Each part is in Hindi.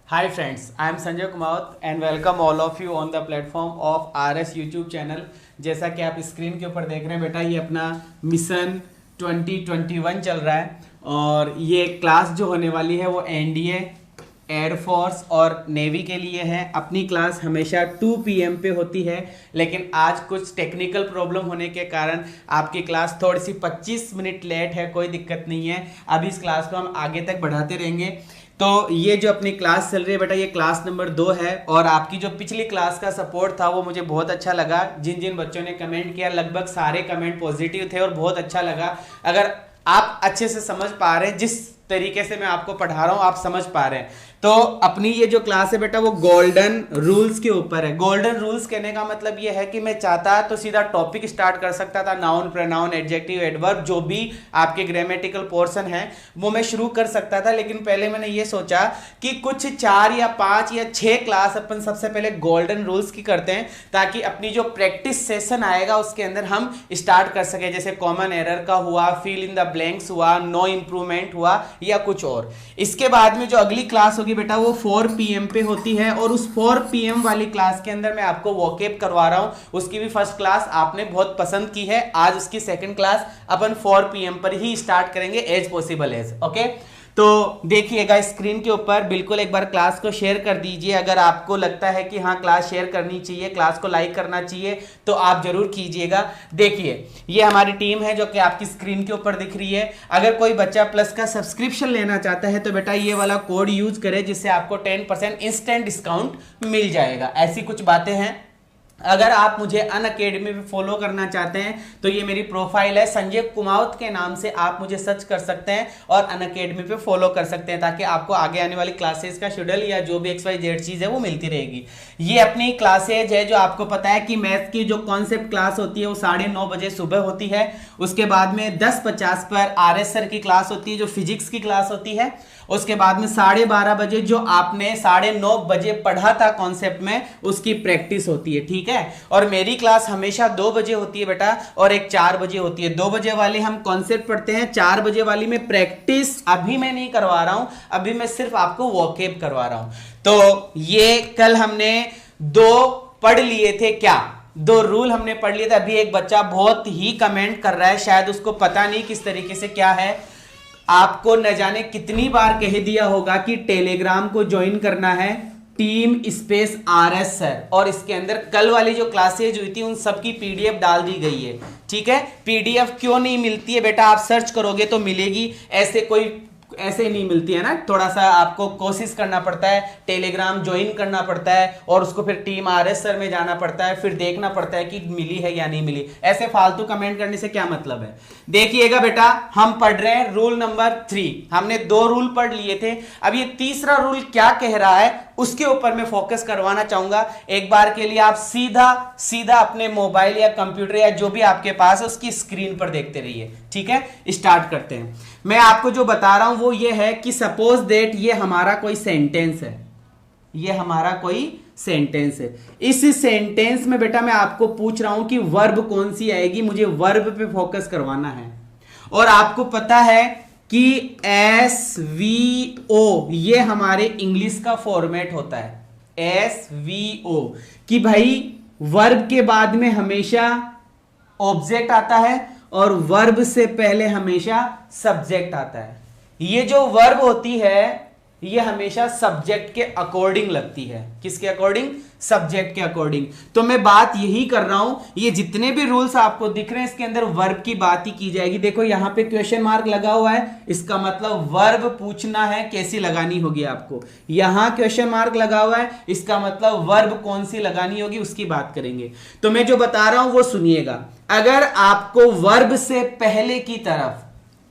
Hi friends, I am Sanjay Kumaut and welcome all of you on the platform of RS YouTube channel। जैसा कि आप स्क्रीन के ऊपर देख रहे हैं बेटा, ये अपना मिशन 2021 चल रहा है और ये क्लास जो होने वाली है वो एनडीए, एयरफोर्स और नेवी के लिए है। अपनी क्लास हमेशा 2 PM पे होती है, लेकिन आज कुछ टेक्निकल प्रॉब्लम होने के कारण आपकी क्लास थोड़ी सी 25 मिनट लेट है। कोई दिक्कत नहीं है, अभी इस क्लास को हम आगे तक बढ़ाते रहेंगे। तो ये जो अपनी क्लास चल रही है बेटा, ये क्लास नंबर 2 है और आपकी जो पिछली क्लास का सपोर्ट था वो मुझे बहुत अच्छा लगा। जिन जिन बच्चों ने कमेंट किया लगभग सारे कमेंट पॉजिटिव थे और बहुत अच्छा लगा। अगर आप अच्छे से समझ पा रहे हैं, जिस तरीके से मैं आपको पढ़ा रहा हूं आप समझ पा रहे हैं, तो अपनी ये जो क्लास है बेटा वो गोल्डन रूल्स के ऊपर है। गोल्डन रूल्स कहने का मतलब ये है कि मैं चाहता तो सीधा टॉपिक स्टार्ट कर सकता था, नाउन, प्रोनाउन, एडजेक्टिव, एडवर्ब, जो भी आपके ग्रामेटिकल पोर्शन है वो मैं शुरू कर सकता था। लेकिन पहले मैंने ये सोचा कि कुछ 4 या 5 या 6 क्लास अपन सबसे पहले गोल्डन रूल्स की करते हैं, ताकि अपनी जो प्रैक्टिस सेशन आएगा उसके अंदर हम स्टार्ट कर सके। जैसे कॉमन एरर का हुआ, फिल इन द ब्लैंक्स हुआ, नो इंप्रूवमेंट हुआ या कुछ और। इसके बाद में जो अगली क्लास होगी बेटा वो 4 PM पे होती है और उस 4 PM वाली क्लास के अंदर मैं आपको वोकेब करवा रहा हूं। उसकी भी फर्स्ट क्लास आपने बहुत पसंद की है, आज उसकी सेकंड क्लास अपन 4 PM पर ही स्टार्ट करेंगे एज पॉसिबल एज। ओके, तो देखिएगा स्क्रीन के ऊपर, बिल्कुल एक बार क्लास को शेयर कर दीजिए। अगर आपको लगता है कि हाँ क्लास शेयर करनी चाहिए, क्लास को लाइक करना चाहिए, तो आप जरूर कीजिएगा। देखिए ये हमारी टीम है जो कि आपकी स्क्रीन के ऊपर दिख रही है। अगर कोई बच्चा प्लस का सब्सक्रिप्शन लेना चाहता है तो बेटा ये वाला कोड यूज करें, जिससे आपको 10% इंस्टेंट डिस्काउंट मिल जाएगा। ऐसी कुछ बातें हैं। अगर आप मुझे अनअकैडमी पे फॉलो करना चाहते हैं तो ये मेरी प्रोफाइल है, संजय कुमावत के नाम से आप मुझे सर्च कर सकते हैं और अनअकैडमी पे फॉलो कर सकते हैं, ताकि आपको आगे आने वाली क्लासेस का शेड्यूल या जो भी XYZ चीज़ है वो मिलती रहेगी। ये अपनी क्लासेज है जो आपको पता है कि मैथ्स की जो कॉन्सेप्ट क्लास होती है वो 9:30 बजे सुबह होती है। उसके बाद में 10:50 पर RS सर की क्लास होती है जो फिजिक्स की क्लास होती है। उसके बाद में 12:30 बजे जो आपने 9:30 बजे पढ़ा था कॉन्सेप्ट में, उसकी प्रैक्टिस होती है। ठीक है, और मेरी क्लास हमेशा 2 बजे होती है बेटा और एक 4 बजे होती है। 2 बजे वाले हम कॉन्सेप्ट पढ़ते हैं, 4 बजे वाली में प्रैक्टिस अभी मैं नहीं करवा रहा हूं, अभी मैं सिर्फ आपको वोकेब करवा रहा हूं। तो ये कल हमने 2 पढ़ लिए थे, क्या 2 रूल हमने पढ़ लिए थे। अभी एक बच्चा बहुत ही कमेंट कर रहा है, शायद उसको पता नहीं किस तरीके से क्या है। आपको न जाने कितनी बार कह दिया होगा कि टेलीग्राम को ज्वाइन करना है, टीम स्पेस RS सर, और इसके अंदर कल वाली जो क्लासेज हुई थी उन सब की PDF डाल दी गई है। ठीक है, PDF क्यों नहीं मिलती है बेटा, आप सर्च करोगे तो मिलेगी, ऐसे नहीं मिलती है ना। थोड़ा सा आपको कोशिश करना पड़ता है, टेलीग्राम ज्वाइन करना पड़ता है और उसको फिर टीम RS सर में जाना पड़ता है, फिर देखना पड़ता है कि मिली है या नहीं मिली। ऐसे फालतू कमेंट करने से क्या मतलब है। देखिएगा बेटा, हम पढ़ रहे हैं रूल नंबर 3। हमने 2 रूल पढ़ लिए थे, अब ये तीसरा रूल क्या कह रहा है उसके ऊपर मैं फोकस करवाना चाहूंगा। एक बार के लिए आप सीधा सीधा अपने मोबाइल या कंप्यूटर या जो भी आपके पास है उसकी स्क्रीन पर देखते रहिए। ठीक है, स्टार्ट करते हैं। मैं आपको जो बता रहा हूं वो ये है कि सपोज दैट ये हमारा कोई सेंटेंस है, ये हमारा कोई सेंटेंस है। इस सेंटेंस में बेटा मैं आपको पूछ रहा हूं कि वर्ब कौन सी आएगी, मुझे वर्ब पे फोकस करवाना है। और आपको पता है कि SVO ये हमारे इंग्लिश का फॉर्मेट होता है। SVO कि भाई वर्ब के बाद में हमेशा ऑब्जेक्ट आता है और वर्ब से पहले हमेशा सब्जेक्ट आता है। ये जो वर्ब होती है ये हमेशा सब्जेक्ट के अकॉर्डिंग लगती है। किसके अकॉर्डिंग? सब्जेक्ट के अकॉर्डिंग। तो मैं बात यही कर रहा हूं, ये जितने भी रूल्स आपको दिख रहे हैं इसके अंदर वर्ब की बात ही की जाएगी। देखो यहां पे क्वेश्चन मार्क लगा हुआ है, इसका मतलब वर्ब पूछना है कैसी लगानी होगी आपको। यहां क्वेश्चन मार्क लगा हुआ है, इसका मतलब वर्ब कौन सी लगानी होगी उसकी बात करेंगे। तो मैं जो बता रहा हूं वो सुनिएगा। अगर आपको वर्ब से पहले की तरफ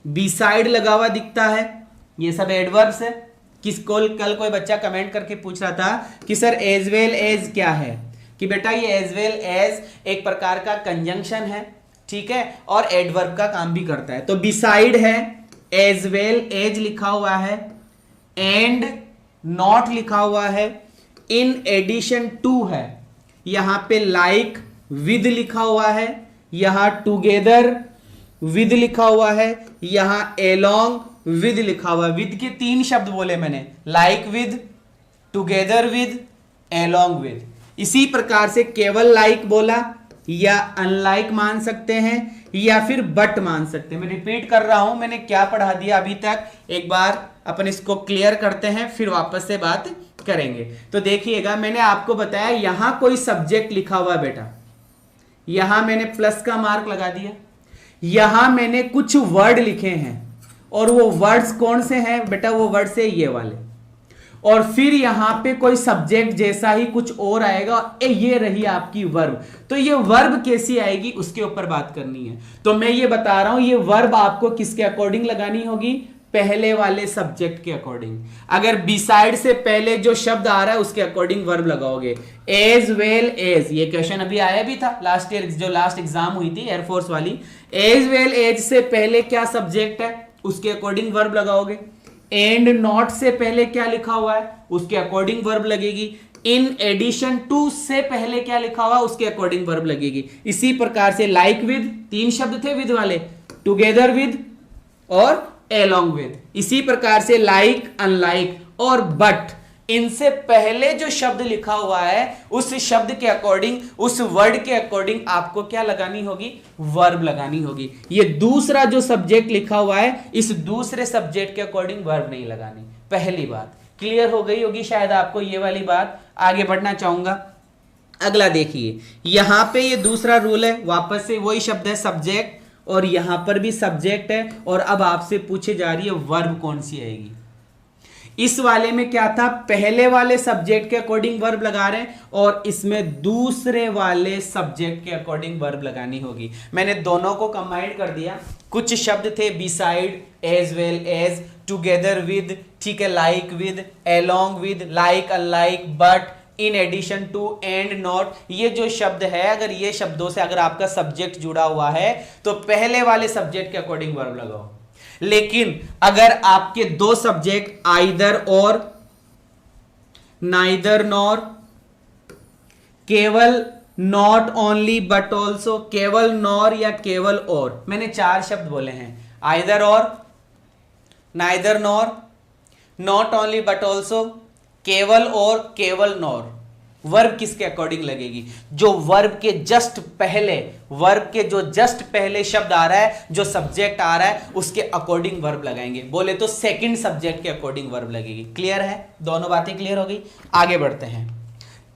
बिसाइड लगा हुआ दिखता है, ये सब एडवर्ब्स है। कल कोई बच्चा कमेंट करके पूछ रहा था कि सर एज वेल एज क्या है, कि बेटा ये एज वेल एज एक प्रकार का कंजंक्शन है। ठीक है, और एडवर्ब का काम भी करता है। तो बिसाइड है, एज वेल एज लिखा हुआ है, एंड नॉट लिखा हुआ है, इन एडिशन टू है, यहां पे लाइक विद लिखा हुआ है, यहां टुगेदर विद लिखा हुआ है, यहां एलोंग विद लिखा हुआ है। विद के 3 शब्द बोले मैंने, like with, together with, along with. इसी प्रकार से केवल लाइक बोला या अनलाइक मान सकते हैं या फिर बट मान सकते हैं। मैं रिपीट कर रहा हूं, मैंने क्या पढ़ा दिया अभी तक, एक बार अपन इसको क्लियर करते हैं फिर वापस से बात करेंगे। तो देखिएगा, मैंने आपको बताया यहां कोई सब्जेक्ट लिखा हुआ है बेटा, यहां मैंने प्लस का मार्क लगा दिया, यहां मैंने कुछ वर्ड लिखे हैं और वो वर्ड्स कौन से हैं बेटा, वो वर्ड्स है ये वाले, और फिर यहां पे कोई सब्जेक्ट जैसा ही कुछ और आएगा, ये रही आपकी वर्ब। तो ये वर्ब कैसी आएगी उसके ऊपर बात करनी है। तो मैं ये बता रहा हूं, ये वर्ब आपको किसके अकॉर्डिंग लगानी होगी, पहले वाले सब्जेक्ट के अकॉर्डिंग। अगर बिसाइड से पहले जो शब्द आ रहा है उसके अकॉर्डिंग वर्ब लगाओगे। एज वेल एज, ये क्वेश्चन अभी आया भी था लास्ट ईयर, जो लास्ट एग्जाम हुई थी एयरफोर्स वाली। एज वेल एज से पहले क्या सब्जेक्ट है उसके अकॉर्डिंग वर्ब लगाओगे। एंड नॉट से पहले क्या लिखा हुआ है उसके अकॉर्डिंग वर्ब लगेगी। इन एडिशन टू से पहले क्या लिखा हुआ है उसके अकॉर्डिंग वर्ब लगेगी। इसी प्रकार से लाइक विद, तीन शब्द थे विद वाले, टुगेदर विद और एलोंग विद। इसी प्रकार से लाइक, अनलाइक और बट, इनसे पहले जो शब्द लिखा हुआ है उस शब्द के अकॉर्डिंग, उस वर्ड के अकॉर्डिंग आपको क्या लगानी होगी, वर्ब लगानी होगी। ये दूसरा जो सब्जेक्ट लिखा हुआ है इस दूसरे सब्जेक्ट के अकॉर्डिंग वर्ब नहीं लगानी। पहली बात क्लियर हो गई होगी शायद आपको ये वाली बात। आगे बढ़ना चाहूंगा, अगला देखिए, यहां पे ये दूसरा रूल है, वापस से वही शब्द है सब्जेक्ट, और यहां पर भी सब्जेक्ट है, और अब आपसे पूछे जा रही है वर्ब कौन सी आएगी। इस वाले में क्या था, पहले वाले सब्जेक्ट के अकॉर्डिंग वर्ब लगा रहे हैं और इसमें दूसरे वाले सब्जेक्ट के अकॉर्डिंग वर्ब लगानी होगी। मैंने दोनों को कंबाइन कर दिया। कुछ शब्द थे beside, as well as, together with, ठीक है, like with, along with, like, unlike, but, in addition to, and not. ये जो शब्द है, अगर ये शब्दों से अगर आपका सब्जेक्ट जुड़ा हुआ है तो पहले वाले सब्जेक्ट के अकॉर्डिंग वर्ब लगाओ। लेकिन अगर आपके दो सब्जेक्ट आइदर और, नाइदर नॉर, केवल, नॉट ओनली बट ऑल्सो, केवल नॉर या केवल और, मैंने चार शब्द बोले हैं, आइदर और, neither nor, not only but also, केवल और, केवल नॉर। वर्ब किसके अकॉर्डिंग लगेगी, जो वर्ब के जस्ट पहले, वर्ब के जो जस्ट पहले शब्द आ रहा है, जो सब्जेक्ट आ रहा है उसके अकॉर्डिंग वर्ब लगाएंगे। बोले तो सेकंड सब्जेक्ट के अकॉर्डिंग वर्ब लगेगी। क्लियर है, दोनों बातें क्लियर हो गई। आगे बढ़ते हैं,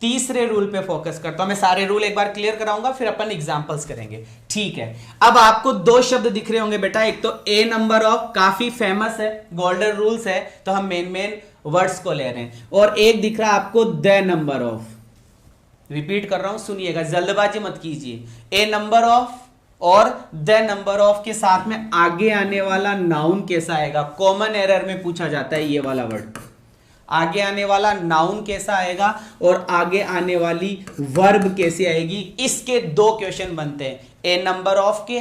तीसरे रूल पे फोकस करता हूं। मैं सारे रूल एक बार क्लियर कराऊंगा फिर अपन एग्जांपल्स करेंगे, ठीक है। अब आपको दो शब्द दिख रहे होंगे बेटा, एक तो ए नंबर ऑफ, काफी फेमस है, गोल्डन रूल्स है तो हम मेन वर्ड्स को ले रहे हैं, और एक दिख रहा है आपको द नंबर ऑफ। रिपीट कर रहा हूं, सुनिएगा, जल्दबाजी मत कीजिए। ए नंबर ऑफ और द नंबर ऑफ के साथ में आगे आने वाला नाउन कैसा आएगा, कॉमन एरर में पूछा जाता है ये वाला वर्ड। आगे आने वाला नाउन कैसा आएगा और आगे आने वाली वर्ब कैसी आएगी, इसके दो क्वेश्चन बनते हैं। ए नंबर ऑफ के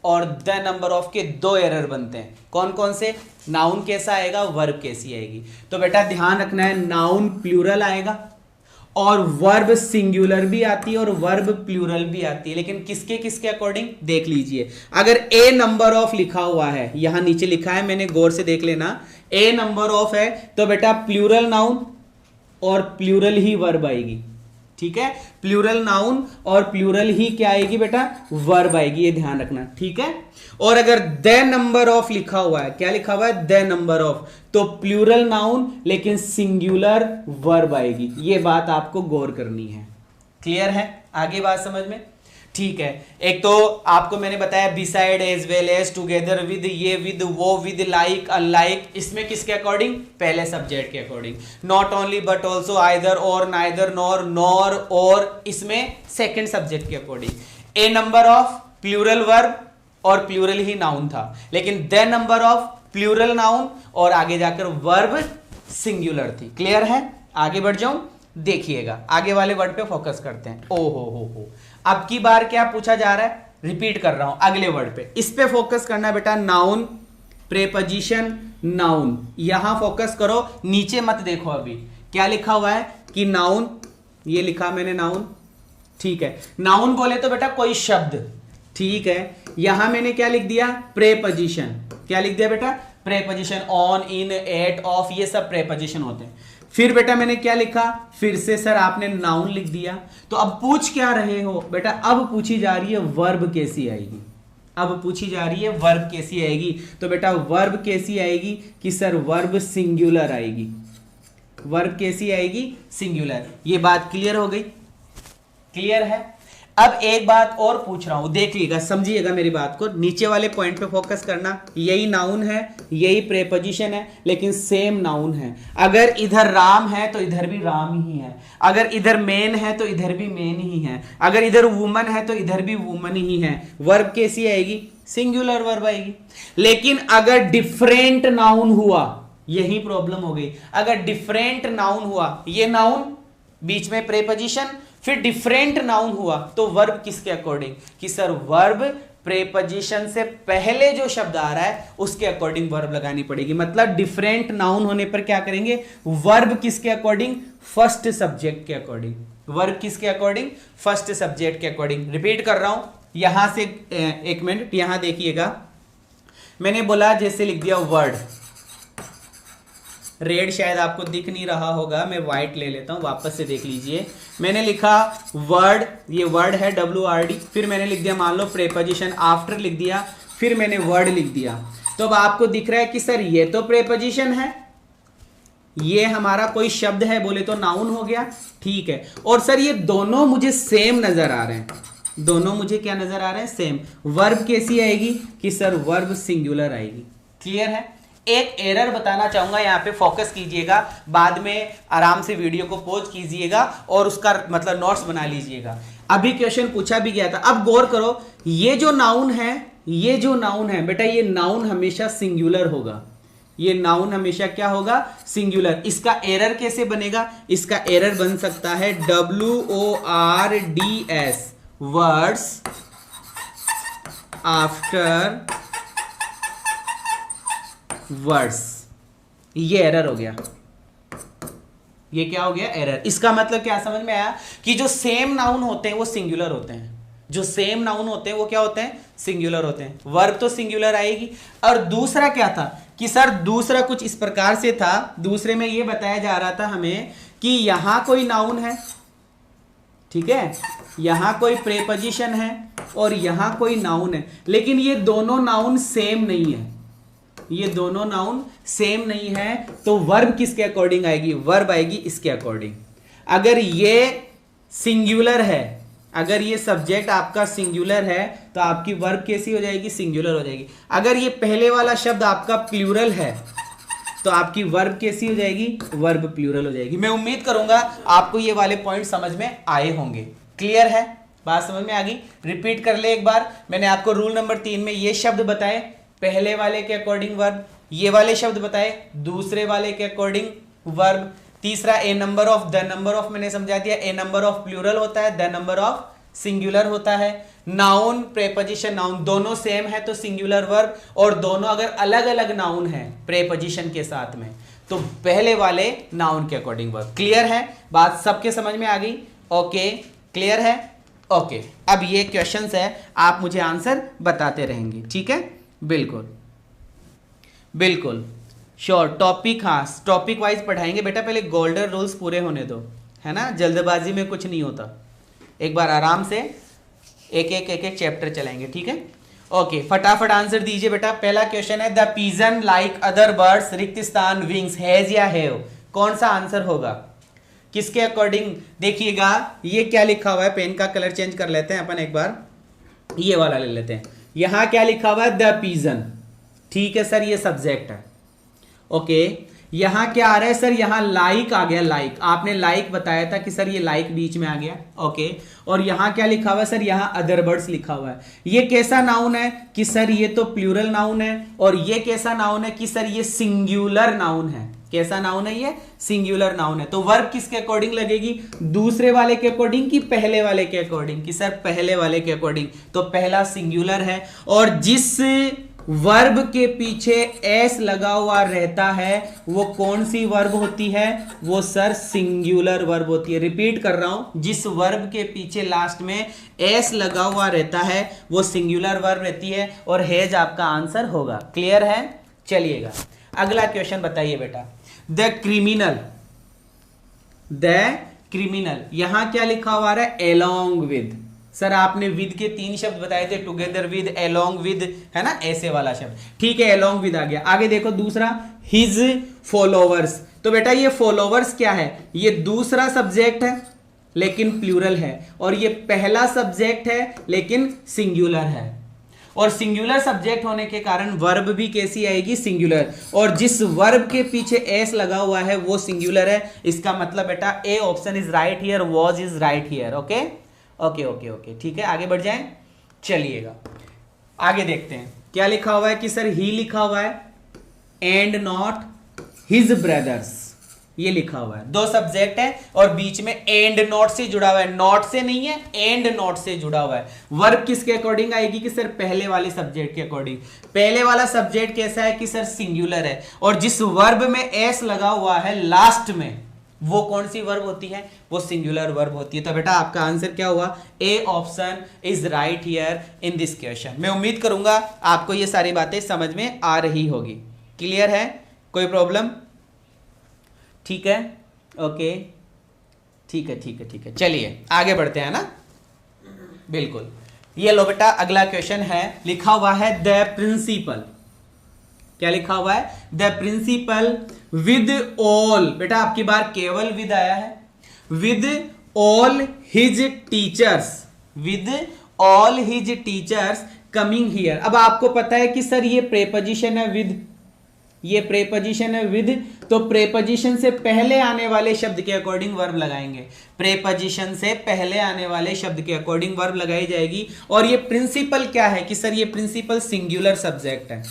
और द नंबर ऑफ के दो एरर बनते हैं। कौन कौन से, नाउन कैसा आएगा, वर्ब कैसी आएगी। तो बेटा ध्यान रखना है, नाउन प्लूरल आएगा और वर्ब सिंगुलर भी आती है और वर्ब प्लूरल भी आती है, लेकिन किसके किसके अकॉर्डिंग देख लीजिए। अगर ए नंबर ऑफ लिखा हुआ है, यहां नीचे लिखा है, मैंने गौर से देख लेना, ए नंबर ऑफ है तो बेटा प्लूरल नाउन और प्लूरल ही वर्ब आएगी, ठीक है। प्लूरल नाउन और प्लूरल ही क्या आएगी बेटा, वर्ब आएगी, ये ध्यान रखना, ठीक है। और अगर द नंबर ऑफ लिखा हुआ है, क्या लिखा हुआ है, द नंबर ऑफ, तो प्लूरल नाउन लेकिन सिंगुलर वर्ब आएगी। ये बात आपको गौर करनी है। क्लियर है, आगे बात समझ में, ठीक है। एक तो आपको मैंने बताया beside, as well as, together with, ये विद, वो विद, लाइक, अनलाइक, इसमें किसके अकॉर्डिंग, पहले सब्जेक्ट के according. Not only but also, either और, नाइदर नॉर, नॉर और, इसमें सेकंड सब्जेक्ट के according. A number of plural verb और प्लूरल ही नाउन था, लेकिन the number of plural noun और आगे जाकर वर्ब सिंगुलर थी। क्लियर है, आगे बढ़ जाऊं, देखिएगा आगे वाले वर्ड पे फोकस करते हैं। ओ हो, अब की बार क्या पूछा जा रहा है, रिपीट कर रहा हूं, अगले वर्ड पे, इस पे फोकस करना बेटा, नाउन, प्रेपोजिशन, नाउन, यहां फोकस करो, नीचे मत देखो। अभी क्या लिखा हुआ है कि नाउन, ये लिखा मैंने नाउन, ठीक है। नाउन बोले तो बेटा कोई शब्द, ठीक है। यहां मैंने क्या लिख दिया, प्रेपोजिशन, क्या लिख दिया बेटा, preposition, on, in, at, of, ये सब प्रेपोजिशन होते हैं। फिर बेटा मैंने क्या लिखा, फिर से सर आपने नाउन लिख दिया। तो अब पूछ क्या रहे हो बेटा, अब पूछी जा रही है वर्ब कैसी आएगी, अब पूछी जा रही है वर्ब कैसी आएगी। तो बेटा वर्ब कैसी आएगी कि सर वर्ब सिंगुलर आएगी, वर्ब कैसी आएगी, सिंगुलर। ये बात क्लियर हो गई, क्लियर है। अब एक बात और पूछ रहा हूं, देखिएगा समझिएगा मेरी बात को, नीचे वाले पॉइंट पे फोकस करना। यही नाउन है, यही प्रेपोजिशन है, लेकिन सेम नाउन है। अगर इधर राम है तो इधर भी राम ही है, अगर इधर मेन है तो इधर भी मेन ही है, अगर इधर वुमन है तो इधर भी वुमन ही है। वर्ब कैसी आएगी, सिंगुलर वर्ब आएगी। लेकिन अगर डिफरेंट नाउन हुआ, यही प्रॉब्लम हो गई। अगर डिफरेंट नाउन हुआ, ये नाउन बीच में प्रेपोजिशन, फिर डिफरेंट नाउन हुआ, तो वर्ब किसके अकॉर्डिंग, कि सर वर्ब प्रेपोजिशन से पहले जो शब्द आ रहा है उसके अकॉर्डिंग वर्ब लगानी पड़ेगी। मतलब डिफरेंट नाउन होने पर क्या करेंगे, वर्ब किसके अकॉर्डिंग, फर्स्ट सब्जेक्ट के अकॉर्डिंग। वर्ब किसके अकॉर्डिंग, फर्स्ट सब्जेक्ट के अकॉर्डिंग। रिपीट कर रहा हूं, यहां से एक मिनट यहां देखिएगा, मैंने बोला जैसे लिख दिया वर्ड, रेड शायद आपको दिख नहीं रहा होगा, मैं व्हाइट ले लेता हूं, वापस से देख लीजिए। मैंने लिखा वर्ड, ये वर्ड है WRD, फिर मैंने लिख दिया मान लो प्रेपोजिशन, आफ्टर लिख दिया, फिर मैंने वर्ड लिख दिया। तो अब आपको दिख रहा है कि सर ये तो प्रेपोजिशन है, ये हमारा कोई शब्द है, बोले तो नाउन हो गया, ठीक है। और सर ये दोनों मुझे सेम नजर आ रहे हैं, दोनों मुझे क्या नजर आ रहे हैं, सेम। वर्ब कैसी आएगी, कि सर वर्ब सिंगुलर आएगी। क्लियर है। एक एरर बताना चाहूंगा, यहां पे फोकस कीजिएगा, बाद में आराम से वीडियो को पॉज कीजिएगा और उसका मतलब नोट्स बना लीजिएगा। अभी क्वेश्चन पूछा भी गया था, अब गौर करो, ये जो नाउन है, ये जो नाउन है बेटा, ये नाउन हमेशा सिंगुलर होगा, ये नाउन हमेशा क्या होगा, सिंगुलर। इसका एरर कैसे बनेगा, इसका एरर बन सकता है WORDS, वर्ड्स आफ्टर वर्ड्स, ये एरर हो गया, ये क्या हो गया, एरर। इसका मतलब क्या समझ में आया, कि जो सेम नाउन होते हैं वो सिंगुलर होते हैं, जो सेम नाउन होते हैं वो क्या होते हैं, सिंगुलर होते हैं। वर्ब तो सिंगुलर आएगी। और दूसरा क्या था, कि सर दूसरा कुछ इस प्रकार से था, दूसरे में ये बताया जा रहा था हमें कि यहां कोई नाउन है, ठीक है, यहां कोई प्रेपोजिशन है और यहां कोई नाउन है, लेकिन ये दोनों नाउन सेम नहीं है, ये दोनों नाउन सेम नहीं है। तो वर्ब किसके अकॉर्डिंग आएगी, वर्ब आएगी इसके अकॉर्डिंग। अगर ये सिंगुलर है, अगर ये सब्जेक्ट आपका सिंगुलर है तो आपकी वर्ब कैसी हो जाएगी, सिंगुलर हो जाएगी। अगर ये पहले वाला शब्द आपका प्लूरल है तो आपकी वर्ब कैसी हो जाएगी, वर्ब प्लूरल हो जाएगी। मैं उम्मीद करूंगा आपको ये वाले पॉइंट समझ में आए होंगे। क्लियर है, बात समझ में आ गई। रिपीट कर ले एक बार, मैंने आपको रूल नंबर 3 में ये शब्द बताए, पहले वाले के अकॉर्डिंग वर्ब, ये वाले शब्द बताए दूसरे वाले के अकॉर्डिंग वर्ब। तीसरा a number of, the number of मैंने समझा दिया, ए नंबर ऑफ प्लूरल होता है, द नंबर ऑफ सिंगुलर होता है। नाउन प्रेपोजिशन नाउन दोनों सेम है तो सिंगुलर वर्ब, और दोनों अगर अलग अलग नाउन है प्रेपोजिशन के साथ में तो पहले वाले नाउन के अकॉर्डिंग वर्ब। क्लियर है, बात सबके समझ में आ गई। ओके, क्लियर है। ओके, अब ये क्वेश्चंस है, आप मुझे आंसर बताते रहेंगे, ठीक है। बिल्कुल बिल्कुल श्योर। टॉपिक, हाँ टॉपिक वाइज पढ़ाएंगे बेटा, पहले गोल्डन रूल्स पूरे होने दो, है ना, जल्दबाजी में कुछ नहीं होता, एक बार आराम से एक एक चैप्टर चलाएंगे, ठीक है। ओके, फटाफट आंसर दीजिए बेटा। पहला क्वेश्चन है, the pigeon like other birds, रिक्त स्थान विंग्स, हैज या हैव, कौन सा आंसर होगा, किसके अकॉर्डिंग। देखिएगा ये क्या लिखा हुआ है, पेन का कलर चेंज कर लेते हैं अपन, एक बार ये वाला ले लेते हैं। यहां क्या लिखा हुआ है, द पिजन, ठीक है सर, ये सब्जेक्ट है। ओके, यहां क्या आ रहा है सर, यहां लाइक आ गया, लाइक आपने लाइक बताया था कि सर ये लाइक बीच में आ गया। ओके, और यहां क्या लिखा हुआ है सर, यहां अदर बर्ड्स लिखा हुआ है। ये कैसा नाउन है कि सर ये तो प्लूरल नाउन है, और ये कैसा नाउन है कि सर ये सिंगुलर नाउन है। कैसा नाउन है, ये सिंगुलर नाउन है। तो वर्ब किसके अकॉर्डिंग लगेगी, दूसरे वाले के अकॉर्डिंग कि पहले वाले के अकॉर्डिंग, कि सर पहले वाले के अकॉर्डिंग। तो पहला सिंगुलर है, और जिस वर्ब के पीछे एस लगा हुआ रहता है वो कौन सी वर्ब होती है, वो सर सिंगुलर वर्ब होती है। रिपीट कर रहा हूं, जिस वर्ब के पीछे लास्ट में एस लगा हुआ रहता है वो सिंगुलर वर्ब रहती है, और हैज आपका आंसर होगा। क्लियर है, चलिएगा अगला क्वेश्चन बताइए बेटा। The criminal, the criminal. यहां क्या लिखा हुआ है, एलोंग विद। सर आपने विद के 3 शब्द बताए थे, टुगेदर विद, एलोंग विद, है ना, ऐसे वाला शब्द। ठीक है, एलोंग विद आ गया। आगे देखो दूसरा, हिज फॉलोवर्स। तो बेटा ये फॉलोवर्स क्या है, ये दूसरा सब्जेक्ट है लेकिन प्लूरल है, और ये पहला सब्जेक्ट है लेकिन सिंगुलर है। और सिंगुलर सब्जेक्ट होने के कारण वर्ब भी कैसी आएगी, सिंगुलर। और जिस वर्ब के पीछे एस लगा हुआ है वो सिंगुलर है। इसका मतलब बेटा A option is right here, was is right here. Okay okay okay okay, ठीक है, आगे बढ़ जाएं। चलिएगा आगे देखते हैं क्या लिखा हुआ है कि सर ही लिखा हुआ है एंड नॉट हिज ब्रदर्स, ये लिखा हुआ है। 2 सब्जेक्ट है और बीच में एंड नॉट से जुड़ा हुआ है, नॉट से नहीं है, एंड नॉट से जुड़ा हुआ है। वर्ब किसके अकॉर्डिंग आएगी कि सर पहले वाले सब्जेक्ट के अकॉर्डिंग। पहले वाला सब्जेक्ट कैसा है कि सर सिंगुलर है, और जिस वर्ब में एस लगा हुआ है लास्ट में, वो कौन सी वर्ब होती है, वो सिंगुलर वर्ब होती है। तो बेटा आपका आंसर क्या हुआ, A option is right here in this question. मैं उम्मीद करूंगा आपको ये सारी बातें समझ में आ रही होगी। क्लियर है, कोई प्रॉब्लम? ठीक है, ओके, ठीक है ठीक है ठीक है, चलिए आगे बढ़ते हैं ना। बिल्कुल, ये लो बेटा अगला क्वेश्चन है, लिखा हुआ है द प्रिंसिपल। क्या लिखा हुआ है, द प्रिंसिपल विद ऑल। बेटा आपकी बार केवल विद आया है, with all his teachers, with all his teachers coming here. अब आपको पता है कि सर ये प्रेपोजिशन है विद, ये प्रेपोजिशन है विद, तो प्रेपोजिशन से पहले आने वाले शब्द के अकॉर्डिंग वर्ब लगाएंगे। प्रेपोजिशन से पहले आने वाले शब्द के अकॉर्डिंग वर्ब लगाई जाएगी। और ये प्रिंसिपल क्या है कि सर ये प्रिंसिपल सिंगुलर सब्जेक्ट है।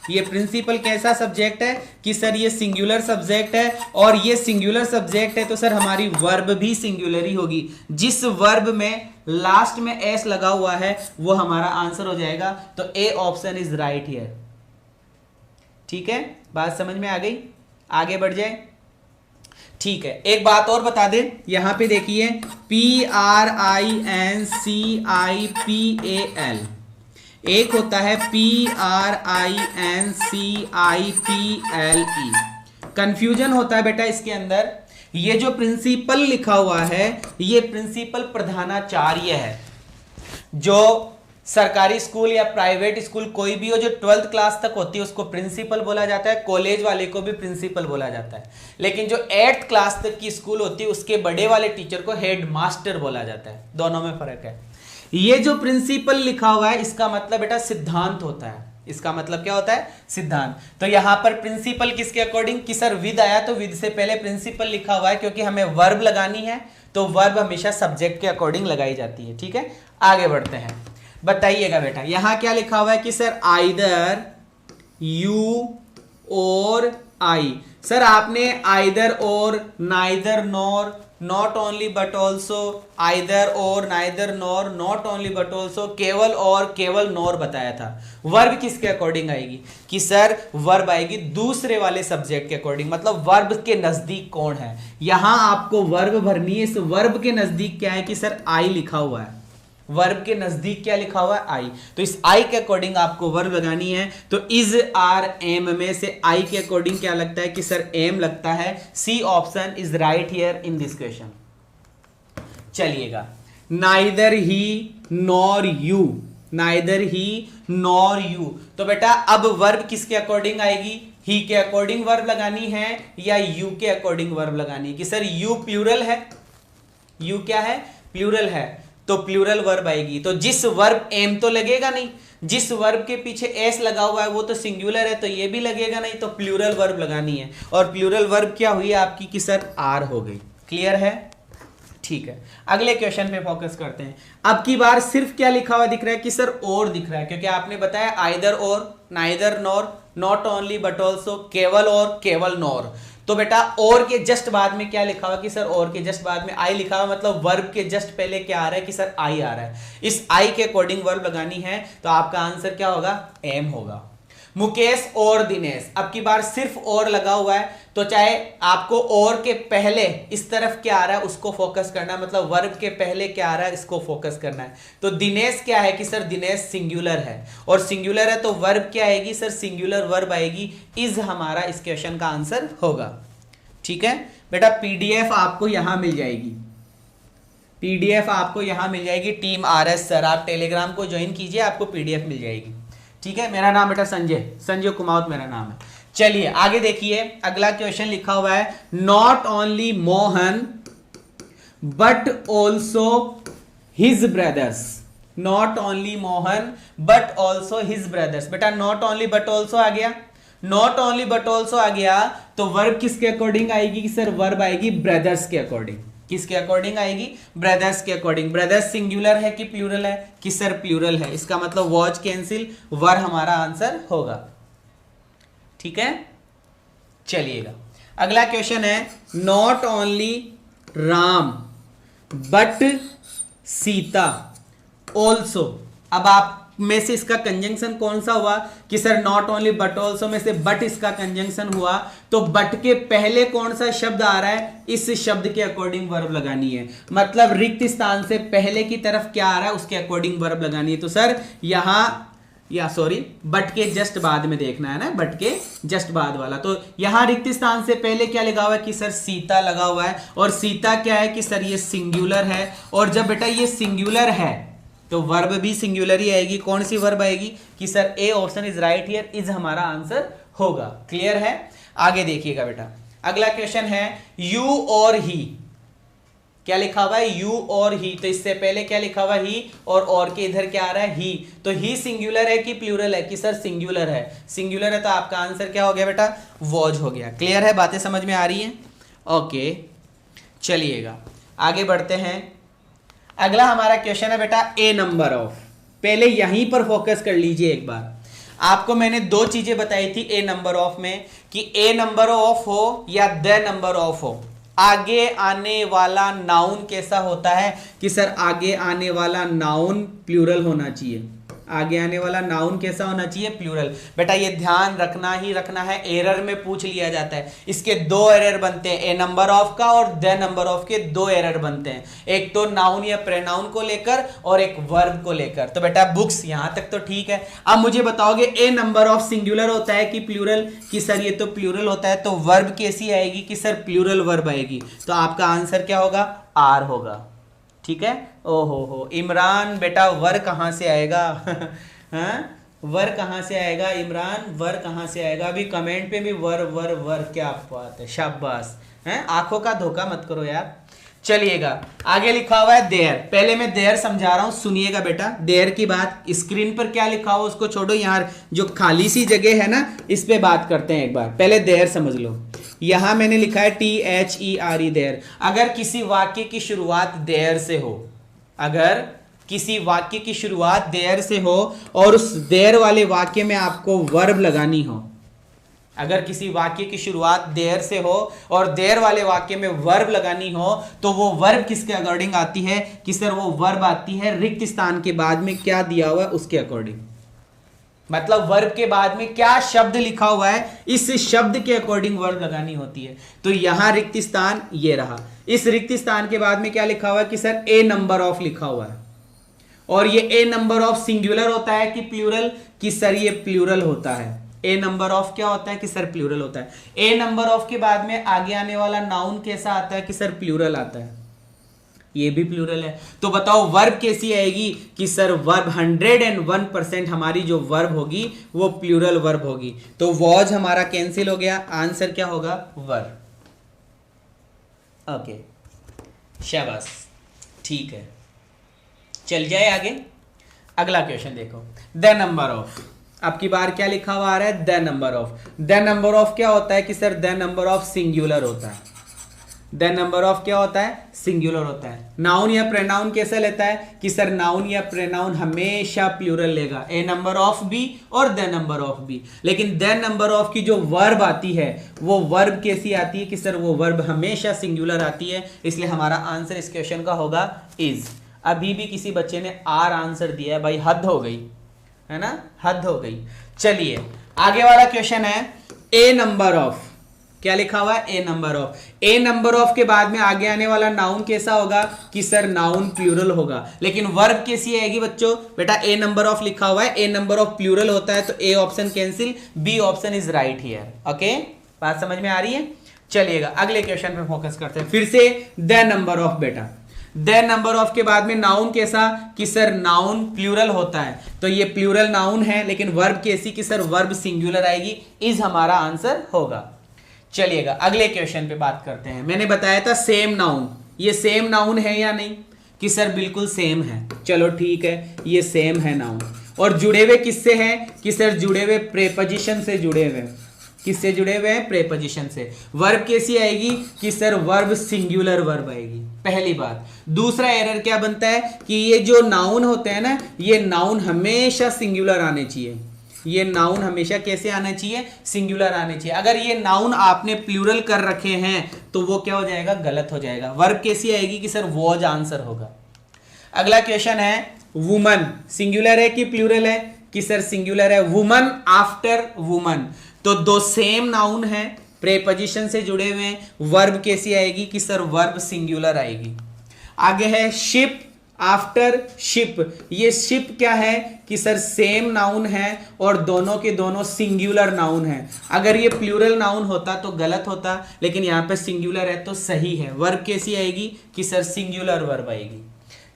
ये प्रिंसिपल कैसा सब्जेक्ट है कि सर ये सिंगुलर सब्जेक्ट है, और ये सिंगुलर सब्जेक्ट है तो सर हमारी वर्ब भी सिंगुलर ही होगी। जिस वर्ब में लास्ट में एस लगा हुआ है वो हमारा आंसर हो जाएगा। तो A option is right here. ठीक है, बात समझ में आ गई, आगे बढ़ जाए। ठीक है, एक बात और बता दें, यहां पे देखिए PRINCIPAL, एक होता है PRINCIPLE। कंफ्यूजन होता है बेटा इसके अंदर। ये जो प्रिंसिपल लिखा हुआ है ये प्रिंसिपल प्रधानाचार्य है। जो सरकारी स्कूल या प्राइवेट स्कूल कोई भी हो, जो 12th क्लास तक होती है उसको प्रिंसिपल बोला जाता है, कॉलेज वाले को भी प्रिंसिपल बोला जाता है। लेकिन जो 8th क्लास तक की स्कूल होती है उसके बड़े वाले टीचर को हेड मास्टर बोला जाता है। दोनों में फर्क है। ये जो प्रिंसिपल लिखा हुआ है इसका मतलब बेटा सिद्धांत होता है। इसका मतलब क्या होता है, सिद्धांत। तो यहां पर प्रिंसिपल किसके अकॉर्डिंग कि सर विद आया तो विद से पहले प्रिंसिपल लिखा हुआ है, क्योंकि हमें वर्ब लगानी है तो वर्ब हमेशा सब्जेक्ट के अकॉर्डिंग लगाई जाती है। ठीक है, आगे बढ़ते हैं। बताइएगा बेटा यहां क्या लिखा हुआ है कि sir either you or I. Sir आपने आइदर और, neither nor, not only but also, either और, neither nor, not only but also, केवल और, केवल नॉर बताया था। वर्ब किसके अकॉर्डिंग आएगी कि सर वर्ब आएगी दूसरे वाले सब्जेक्ट के अकॉर्डिंग। मतलब वर्ब के नजदीक कौन है, यहां आपको वर्ब भरनी है। इस वर्ब के नजदीक क्या है कि सर आई लिखा हुआ है। वर्ब के नजदीक क्या लिखा हुआ है, आई। तो इस आई के अकॉर्डिंग आपको वर्ब लगानी है। तो इज, आर, एम में से आई के अकॉर्डिंग क्या लगता है कि सर एम लगता है। C option is right here in this question. चलिएगा, neither he nor you, neither he nor you. तो बेटा अब वर्ब किसके अकॉर्डिंग आएगी, ही के अकॉर्डिंग वर्ब लगानी है या यू के अकॉर्डिंग वर्ब लगानी है कि सर यू प्लूरल है, यू क्या है, प्लूरल है, तो प्लूरल वर्ब आएगी। तो जिस वर्ब एम तो लगेगा नहीं, जिस वर्ब के पीछे एस लगा हुआ है वो तो सिंगुलर है तो ये भी लगेगा नहीं, तो प्लूरल वर्ब लगानी है। और प्लूरल वर्ब क्या हुई आपकी कि सर आर हो गई। क्लियर है, ठीक है, अगले क्वेश्चन पे फोकस करते हैं। अब की बार सिर्फ क्या लिखा हुआ दिख रहा है कि सर और दिख रहा है, क्योंकि आपने बताया आइदर और, neither nor, not only but also, केवल और, केवल नॉर। तो बेटा और के जस्ट बाद में क्या लिखा हुआ कि सर और के जस्ट बाद में आई लिखा हुआ, मतलब वर्ब के जस्ट पहले क्या आ रहा है कि सर आई आ रहा है। इस आई के अकॉर्डिंग वर्ब लगानी है तो आपका आंसर क्या होगा, एम होगा। मुकेश और दिनेश, अब की बार सिर्फ और लगा हुआ है तो चाहे आपको और के पहले इस तरफ क्या आ रहा है उसको फोकस करना है, मतलब वर्ब के पहले क्या आ रहा है इसको फोकस करना है। तो दिनेश क्या है कि सर दिनेश सिंगुलर है, और सिंगुलर है तो वर्ब क्या आएगी सर, सिंगुलर वर्ब आएगी। इज हमारा इस क्वेश्चन का आंसर होगा। ठीक है बेटा, पीडीएफ आपको यहां मिल जाएगी, पीडीएफ आपको यहां मिल जाएगी। टीम आरएस सर, आप टेलीग्राम को ज्वाइन कीजिए, आपको पीडीएफ मिल जाएगी। ठीक है, मेरा नाम बेटा संजय कुमावत मेरा नाम है। चलिए आगे देखिए, अगला क्वेश्चन लिखा हुआ है, not only Mohan but also his brothers. Not only Mohan but also his brothers. बेटा नॉट ओनली बट ऑल्सो आ गया, नॉट ओनली बट ऑल्सो आ गया तो वर्ब किसके अकॉर्डिंग आएगी कि सर वर्ब आएगी ब्रदर्स के अकॉर्डिंग। किसके अकॉर्डिंग आएगी? ब्रदर्स के अकॉर्डिंग। ब्रदर्स सिंगुलर है कि प्लूरल है कि सर प्लूरल है, इसका मतलब वॉज कैंसिल, वर हमारा आंसर होगा। ठीक है, चलिएगा अगला क्वेश्चन है, not only Ram but Sita also. अब आप में से इसका कंजंक्शन कौन सा हुआ कि sir not only but also में से बट इसका कंजंक्शन हुआ, तो बट के पहले कौन सा शब्द आ रहा है, इस शब्द के अकॉर्डिंग वर्ब लगानी है। मतलब रिक्त स्थान से पहले की तरफ क्या आ रहा है उसके अकॉर्डिंग वर्ब लगानी है। तो सर बट के जस्ट बाद में देखना है ना, बट के जस्ट बाद वाला। तो यहां रिक्त स्थान से पहले क्या लगा हुआ है कि सर सीता लगा हुआ है, और सीता क्या है कि सर ये सिंगुलर है, और जब बेटा ये सिंगुलर है तो वर्ब भी सिंगुलर ही आएगी। कौन सी वर्ब आएगी कि sir A option is right here, is हमारा आंसर होगा। क्लियर है, आगे देखिएगा बेटा, अगला क्वेश्चन है, यू और ही। क्या लिखा हुआ है? यू और ही। तो इससे पहले क्या लिखा हुआ है? ही, और के इधर क्या आ रहा है? ही। तो ही सिंगुलर है कि प्लूरल है कि सर सिंगुलर है? सिंगुलर है, तो आपका आंसर क्या हो गया बेटा? वॉज हो गया। क्लियर है, बातें समझ में आ रही हैं? ओके, चलिएगा आगे बढ़ते हैं। अगला हमारा क्वेश्चन है बेटा, ए नंबर ऑफ। पहले यहीं पर फोकस कर लीजिए एक बार। आपको मैंने दो चीजें बताई थी ए नंबर ऑफ में, कि ए नंबर ऑफ हो या द नंबर ऑफ हो, आगे आने वाला नाउन कैसा होता है कि सर आगे आने वाला नाउन प्लूरल होना चाहिए। आगे आने वाला नाउन कैसा होना चाहिए? प्लूरल। बेटा ये ध्यान रखना ही रखना है, एरर में पूछ लिया जाता है। इसके दो एरर बनते हैं, ए नंबर ऑफ का और द नंबर ऑफ के दो एरर बनते हैं, एक तो नाउन या प्रोनाउन को लेकर और एक वर्ब को लेकर। तो बेटा बुक्स यहां तक तो ठीक है। अब मुझे बताओगे ए नंबर ऑफ सिंगुलर होता है कि प्लूरल? कि सर ये तो प्लूरल होता है, तो वर्ब कैसी आएगी कि सर प्लूरल वर्ब आएगी। तो आपका आंसर क्या होगा? आर होगा। ठीक है, ओहो हो इमरान बेटा वर कहां से आएगा? हाँ, वर कहां से आएगा इमरान? वर कहां से आएगा? अभी कमेंट पे भी वर वर वर, क्या बात है, शाबाश हैं। आंखों का धोखा मत करो यार। चलिएगा आगे लिखा हुआ है देयर। पहले मैं देयर समझा रहा हूं, सुनिएगा बेटा देयर की बात। स्क्रीन पर क्या लिखा हुआ उसको छोड़ो, यहाँ जो खाली सी जगह है ना इस पे बात करते हैं एक बार। पहले देयर समझ लो। यहां मैंने लिखा है THERE देयर। अगर किसी वाक्य की शुरुआत देयर से हो, अगर किसी वाक्य की शुरुआत देयर से हो और उस देयर वाले वाक्य में आपको वर्ब लगानी हो, अगर किसी वाक्य की शुरुआत देयर से हो और देयर वाले वाक्य में वर्ब लगानी हो, तो वो वर्ब किसके अकॉर्डिंग आती है कि सर वो वर्ब आती है रिक्त स्थान के बाद में क्या दिया हुआ है उसके अकॉर्डिंग। मतलब वर्ब के बाद में क्या शब्द लिखा हुआ है, इस शब्द के अकॉर्डिंग वर्ब लगानी होती है। तो यहां रिक्त स्थान ये रहा, इस रिक्त स्थान के बाद में क्या लिखा हुआ है कि सर ए नंबर ऑफ लिखा हुआ है, और ये ए नंबर ऑफ सिंगुलर होता है कि प्लूरल? कि सर ये प्लूरल होता है। ए नंबर ऑफ क्या होता है कि सर प्लूरल होता है। ए नंबर ऑफ के बाद में आगे आने वाला नाउन कैसा आता है कि सर प्लूरल आता है, ये भी प्लूरल है। तो बताओ वर्ब कैसी आएगी कि सर वर्ब 101% हमारी जो वर्ब होगी वो प्लूरल वर्ब होगी। तो वॉज हमारा कैंसिल हो गया, आंसर क्या होगा? वर्ब। ओके, शाबाश, ठीक है, चल जाए आगे। अगला क्वेश्चन देखो, द नंबर ऑफ। अब की बार क्या लिखा हुआ आ रहा है? The number of. The number of क्या होता है कि sir the number of singular होता है। द नंबर ऑफ क्या होता है? सिंगुलर होता है। नाउन या प्रोनाउन कैसा लेता है कि सर नाउन या प्रोनाउन हमेशा प्लूरल लेगा, ए नंबर ऑफ भी और द नंबर ऑफ भी। लेकिन द नंबर ऑफ की जो वर्ब आती है वो वर्ब कैसी आती है कि सर वो वर्ब हमेशा सिंगुलर आती है। इसलिए हमारा आंसर इस क्वेश्चन का होगा इज। अभी भी किसी बच्चे ने आर आंसर दिया है, भाई हद हो गई है ना, हद हो गई। चलिए आगे वाला क्वेश्चन है, ए नंबर ऑफ। क्या लिखा हुआ है? A number of. A number of के बाद में आगे आने वाला नाउन कैसा होगा कि सर नाउन प्लूरल होगा। लेकिन वर्ब कैसी आएगी बच्चों? बेटा ए नंबर ऑफ लिखा हुआ है, ए नंबर ऑफ प्लूरल होता है, तो A option cancel, B option is right here. Okay, बात समझ में आ रही है? चलिएगा अगले क्वेश्चन पे फोकस करते हैं। फिर से द नंबर ऑफ बेटा, द नंबर ऑफ के बाद में नाउन कैसा कि सर नाउन प्लूरल होता है, तो ये प्लूरल नाउन है, लेकिन वर्ब कैसी कि सर वर्ब सिंगुलर आएगी, इज हमारा आंसर होगा। चलिएगा अगले क्वेश्चन पे बात करते हैं। मैंने बताया था सेम नाउन, ये सेम नाउन है या नहीं कि सर बिल्कुल सेम है, चलो ठीक है ये सेम है नाउन। और जुड़े हुए किससे हैं कि सर जुड़े हुए प्रेपोजिशन से जुड़े हुए, किससे जुड़े हुए हैं? प्रेपोजिशन से। वर्ब कैसी आएगी कि सर वर्ब सिंगुलर वर्ब आएगी, पहली बात। दूसरा एरर क्या बनता है कि ये जो नाउन होते हैं ना, ये नाउन हमेशा सिंगुलर आने चाहिए, ये नाउन हमेशा कैसे आना चाहिए? सिंगुलर आने चाहिए। अगर ये नाउन आपने प्लूरल कर रखे हैं तो वो क्या हो जाएगा? गलत हो जाएगा। वर्ब कैसी आएगी कि सर वॉज आंसर होगा। अगला क्वेश्चन है वुमन, सिंगुलर है कि प्लूरल है? कि सर सिंगुलर है। वुमन आफ्टर वुमन, तो दो सेम नाउन है, प्रेपोजिशन से जुड़े हुए हैं, वर्ब कैसी आएगी कि सर वर्ब सिंगुलर आएगी। आगे है शिप आफ्टर शिप, ये शिप क्या है कि सर सेम नाउन है और दोनों के दोनों सिंगुलर नाउन है। अगर ये प्लूरल नाउन होता तो गलत होता, लेकिन यहाँ पे सिंगुलर है तो सही है। वर्ब कैसी आएगी कि सर सिंगुलर वर्ब आएगी।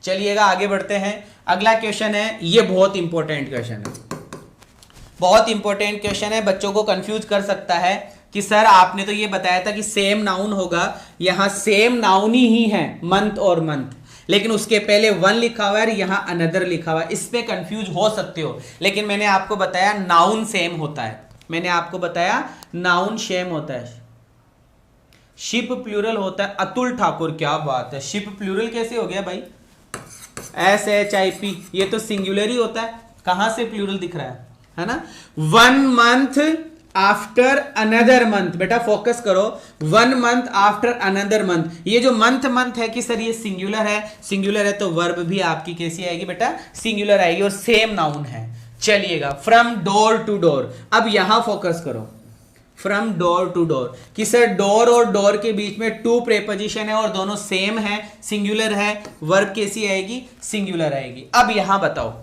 चलिएगा आगे बढ़ते हैं। अगला क्वेश्चन है, ये बहुत इंपॉर्टेंट क्वेश्चन है, बहुत इंपॉर्टेंट क्वेश्चन है, बच्चों को कंफ्यूज कर सकता है कि सर आपने तो ये बताया था कि सेम नाउन होगा, यहां सेम नाउन ही है मंथ और मंथ, लेकिन उसके पहले वन लिखा हुआ है और यहां अनदर लिखा हुआ है, इस पे कंफ्यूज हो सकते हो। लेकिन मैंने आपको बताया नाउन सेम होता है, मैंने आपको बताया नाउन सेम होता है। शिप प्लूरल होता है। अतुल ठाकुर, क्या बात है, शिप प्लूरल कैसे हो गया भाई? SHIP, ये तो सिंगुलर ही होता है, कहां से प्लूरल दिख रहा है ना? One month after another month, बेटा फोकस करो, one month after another month, ये जो मंथ मंथ है कि सर ये सिंगुलर है, सिंगुलर है तो वर्ब भी आपकी कैसी आएगी बेटा? सिंगुलर आएगी और सेम नाउन है। चलिएगा फ्रॉम डोर टू डोर, अब यहां फोकस करो, फ्रॉम डोर टू डोर कि सर डोर और डोर के बीच में टू प्रेपोजिशन है और दोनों सेम है, सिंगुलर है, वर्ब कैसी आएगी? सिंगुलर आएगी। अब यहां बताओ,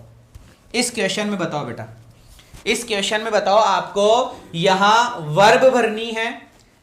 इस क्वेश्चन में बताओ बेटा, इस क्वेश्चन में बताओ, आपको यहां वर्ब भरनी है,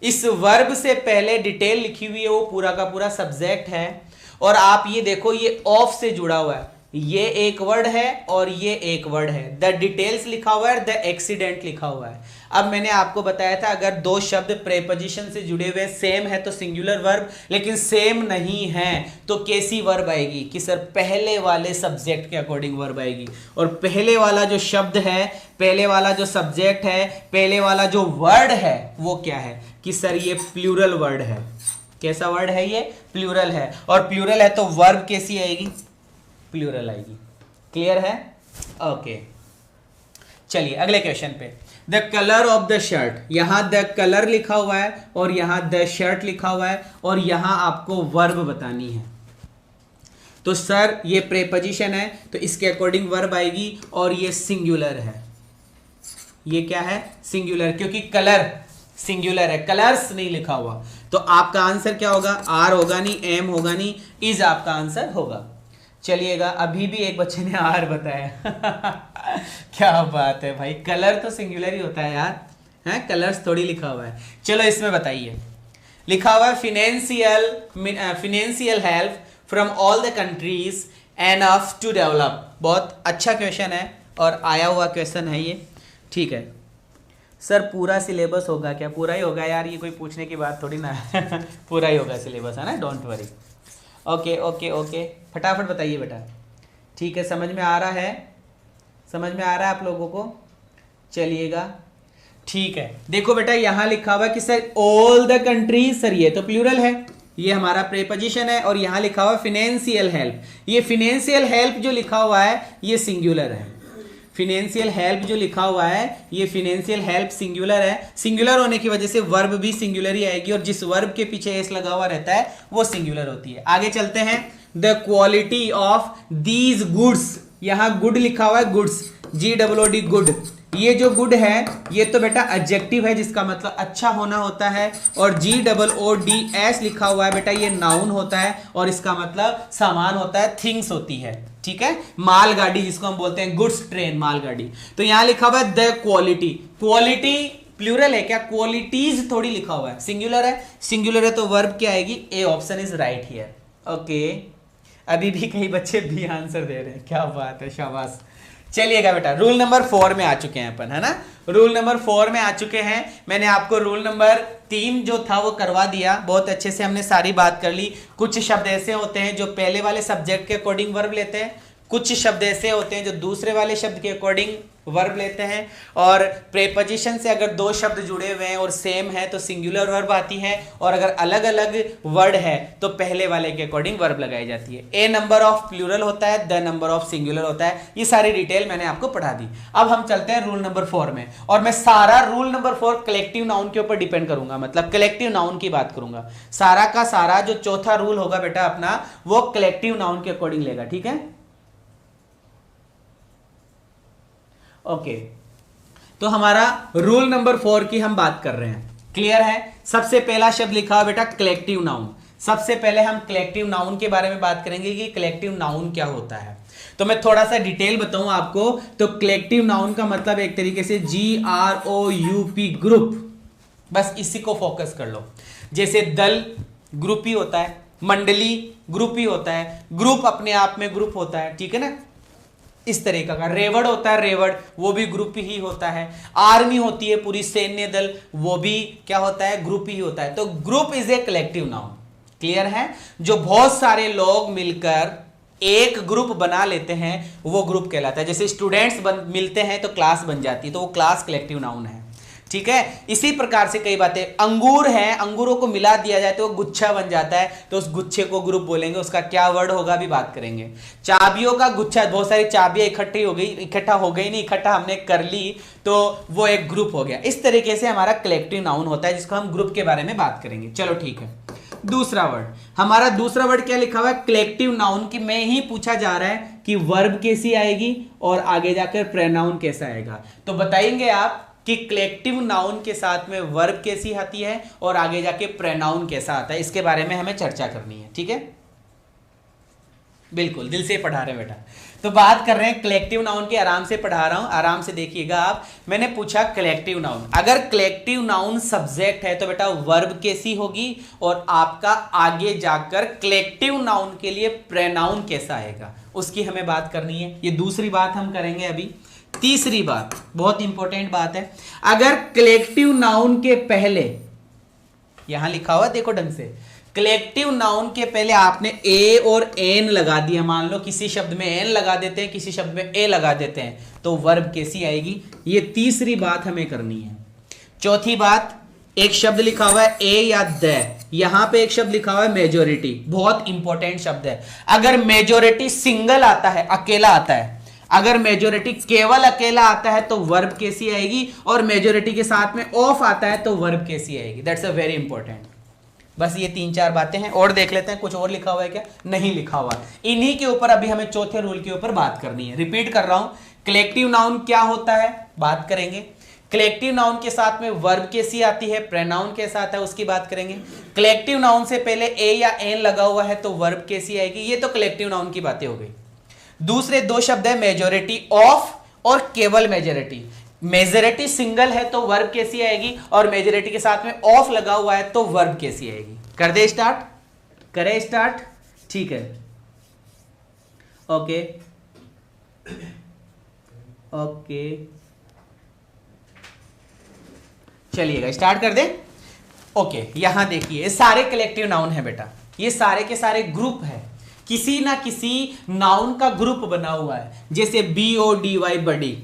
इस वर्ब से पहले डिटेल लिखी हुई है, वो पूरा का पूरा सब्जेक्ट है, और आप ये देखो ये ऑफ से जुड़ा हुआ है, ये एक वर्ड है और ये एक वर्ड है, द डिटेल्स लिखा हुआ है, द एक्सीडेंट लिखा हुआ है। अब मैंने आपको बताया था अगर दो शब्द प्रेपोजिशन से जुड़े हुए सेम है तो सिंगुलर वर्ब, लेकिन सेम नहीं है तो कैसी वर्ब आएगी कि सर पहले वाले सब्जेक्ट के अकॉर्डिंग वर्ब आएगी। और पहले वाला जो शब्द है, पहले वाला जो सब्जेक्ट है, पहले वाला जो वर्ड है वो क्या है कि सर ये प्लूरल वर्ड है। कैसा वर्ड है ये? प्लूरल है, और प्लूरल है तो वर्ब कैसी आएगी? प्लूरल आएगी। क्लियर है? ओके चलिए अगले क्वेश्चन पे। The colour of the shirt, यहां द कलर लिखा हुआ है और यहां द शर्ट लिखा हुआ है और यहां आपको वर्ब बतानी है। तो सर ये प्रेपोजिशन है तो इसके अकॉर्डिंग वर्ब आएगी और ये सिंगुलर है। ये क्या है? सिंगुलर, क्योंकि कलर सिंगुलर है, कलर्स नहीं लिखा हुआ। तो आपका आंसर क्या होगा? आर होगा नहीं, एम होगा नहीं, इज आपका आंसर होगा। चलिएगा अभी भी एक बच्चे ने आर बताया क्या बात है भाई, कलर तो सिंगुलर ही होता है यार, है कलर्स थोड़ी लिखा हुआ है। चलो इसमें बताइए, लिखा हुआ है financial help from all the countries enough to develop. बहुत अच्छा क्वेश्चन है और आया हुआ क्वेश्चन है ये, ठीक है। सर पूरा सिलेबस होगा क्या? पूरा ही होगा यार, ये कोई पूछने की बात थोड़ी ना है पूरा ही होगा सिलेबस, है ना, don't worry. Okay okay okay, फटाफट बताइए बेटा। ठीक है, समझ में आ रहा है? समझ में आ रहा है आप लोगों को? चलिएगा ठीक है। देखो बेटा यहाँ लिखा हुआ कि sir all the countries, sir ये तो प्लूरल है, ये हमारा प्रेपोजिशन है, और यहाँ लिखा हुआ फिनेंशियल हेल्प, ये फिनेंशियल हेल्प जो लिखा हुआ है ये सिंगुलर है। फिनेंशियल हेल्प जो लिखा हुआ है ये फिनेंशियल हेल्प सिंगुलर है, सिंगुलर होने की वजह से वर्ब भी सिंगुलर ही आएगी, और जिस वर्ब के पीछे एस लगा हुआ रहता है वो सिंगुलर होती है। आगे चलते हैं। The quality of these goods, यहाँ गुड लिखा हुआ है, गुड्स, GOOD गुड, ये जो गुड है ये तो बेटा एडजेक्टिव है जिसका मतलब अच्छा होना होता है, और GOODS लिखा हुआ है बेटा ये नाउन होता है और इसका मतलब सामान होता है, थिंग्स होती है, ठीक है। मालगाड़ी जिसको हम बोलते हैं गुड्स ट्रेन, मालगाड़ी। तो यहां लिखा हुआ है द क्वालिटी, क्वालिटी प्लूरल है क्या, क्वालिटीज थोड़ी लिखा हुआ है, सिंगुलर है, सिंगुलर है तो वर्ब क्या आएगी, A option is right here. Okay, अभी भी कई बच्चे बी आंसर दे रहे हैं, क्या बात है, शाबाश। चलिएगा बेटा, रूल नंबर 4 में आ चुके हैं अपन, है ना, रूल नंबर 4 में आ चुके हैं। मैंने आपको रूल नंबर 3 जो था वो करवा दिया, बहुत अच्छे से हमने सारी बात कर ली। कुछ शब्द ऐसे होते हैं जो पहले वाले सब्जेक्ट के अकॉर्डिंग वर्ब लेते हैं, कुछ शब्द ऐसे होते हैं जो दूसरे वाले शब्द के अकॉर्डिंग वर्ब लेते हैं, और प्रेपोजिशन से अगर दो शब्द जुड़े हुए हैं और सेम है तो सिंगुलर वर्ब आती है, और अगर अलग अलग वर्ड है तो पहले वाले के अकॉर्डिंग वर्ब लगाई जाती है। ए नंबर ऑफ प्लूरल होता है, द नंबर ऑफ सिंगुलर होता है, ये सारी डिटेल मैंने आपको पढ़ा दी। अब हम चलते हैं रूल नंबर 4 में, और मैं सारा रूल नंबर 4 कलेक्टिव नाउन के ऊपर डिपेंड करूंगा, मतलब कलेक्टिव नाउन की बात करूंगा। सारा का सारा जो चौथा रूल होगा बेटा अपना, वो कलेक्टिव नाउन के अकॉर्डिंग लेगा, ठीक है। ओके, तो हमारा रूल नंबर 4 की हम बात कर रहे हैं, क्लियर है। सबसे पहला शब्द लिखा हुआ बेटा कलेक्टिव नाउन। सबसे पहले हम कलेक्टिव नाउन के बारे में बात करेंगे कि कलेक्टिव नाउन क्या होता है। तो मैं थोड़ा सा डिटेल बताऊं आपको, तो कलेक्टिव नाउन का मतलब एक तरीके से GROUP, ग्रुप, बस इसी को फोकस कर लो। जैसे दल ग्रुप ही होता है, मंडली ग्रुप ही होता है, ग्रुप अपने आप में ग्रुप होता है, ठीक है ना, इस तरीका का। रेवड़ होता है, रेवड़ वो भी ग्रुप ही होता है। आर्मी होती है पूरी सैन्य दल, वो भी क्या होता है, ग्रुप ही होता है। तो group is a collective noun, clear है। जो बहुत सारे लोग मिलकर एक ग्रुप बना लेते हैं वो ग्रुप कहलाता है। जैसे स्टूडेंट्स मिलते हैं तो क्लास बन जाती है, तो वो क्लास कलेक्टिव नाउन है, ठीक है। इसी प्रकार से कई बातें, अंगूर हैं, अंगूरों को मिला दिया जाए तो वो गुच्छा बन जाता है, तो उस गुच्छे को ग्रुप बोलेंगे, उसका क्या वर्ड होगा अभी बात करेंगे। चाबियों का गुच्छा, बहुत सारी चाबियां इकट्ठा हो गई नहीं, इकट्ठा हमने कर ली तो वो एक ग्रुप हो गया। इस तरीके से हमारा कलेक्टिव नाउन होता है, जिसको हम ग्रुप के बारे में बात करेंगे। चलो ठीक है, दूसरा वर्ड, हमारा दूसरा वर्ड क्या लिखा हुआ है, कलेक्टिव नाउन की में ही पूछा जा रहा है कि वर्ब कैसी आएगी और आगे जाकर प्रोनाउन कैसा आएगा। तो बताएंगे आप कि कलेक्टिव नाउन के साथ में वर्ब कैसी आती है और आगे जाके प्रोनाउन कैसा आता है, इसके बारे में हमें चर्चा करनी है, ठीक है। बिल्कुल दिल से पढ़ा रहे बेटा। तो बात कर रहे हैं कलेक्टिव नाउन की, आराम से पढ़ा रहा हूं, आराम से देखिएगा आप। मैंने पूछा कलेक्टिव नाउन, अगर कलेक्टिव नाउन सब्जेक्ट है तो बेटा वर्ब कैसी होगी, और आपका आगे जाकर कलेक्टिव नाउन के लिए प्रोनाउन कैसा आएगा, उसकी हमें बात करनी है। ये दूसरी बात हम करेंगे अभी। तीसरी बात, बहुत इंपॉर्टेंट बात है, अगर कलेक्टिव नाउन के पहले, यहां लिखा हुआ देखो ढंग से, कलेक्टिव नाउन के पहले आपने ए और एन लगा दिया, मान लो किसी शब्द में एन लगा देते हैं, किसी शब्द में ए लगा देते हैं, तो वर्ब कैसी आएगी, ये तीसरी बात हमें करनी है। चौथी बात, एक शब्द लिखा हुआ है ए या द, यहां पे एक शब्द लिखा हुआ है मेजोरिटी, बहुत इंपॉर्टेंट शब्द है। अगर मेजोरिटी सिंगल आता है, अकेला आता है, अगर मेजोरिटी केवल अकेला आता है तो वर्ब कैसी आएगी, और मेजोरिटी के साथ में ऑफ आता है तो वर्ब कैसी आएगी, दैट्स अ वेरी इंपॉर्टेंट। बस ये 3-4 बातें हैं, और देख लेते हैं कुछ और लिखा हुआ है क्या, नहीं लिखा हुआ। इन्हीं के ऊपर अभी हमें चौथे रूल के ऊपर बात करनी है। रिपीट कर रहा हूं, कलेक्टिव नाउन क्या होता है बात करेंगे, कलेक्टिव नाउन के साथ में वर्ब कैसी आती है, प्रोनाउन कैसा आता है उसकी बात करेंगे। कलेक्टिव नाउन से पहले ए या एन लगा हुआ है तो वर्ब कैसी आएगी, ये तो कलेक्टिव नाउन की बातें हो गई। दूसरे दो शब्द है मेजोरिटी ऑफ और केवल मेजोरिटी। मेजोरिटी सिंगल है तो वर्ब कैसी आएगी, और मेजोरिटी के साथ में ऑफ लगा हुआ है तो वर्ब कैसी आएगी। कर दे स्टार्ट, करें स्टार्ट, ठीक है। ओके ओके, चलिएगा स्टार्ट कर दे। ओके, यहां देखिए सारे कलेक्टिव नाउन है बेटा, ये सारे के सारे ग्रुप है, किसी ना किसी नाउन का ग्रुप बना हुआ है। जैसे BODY बडी,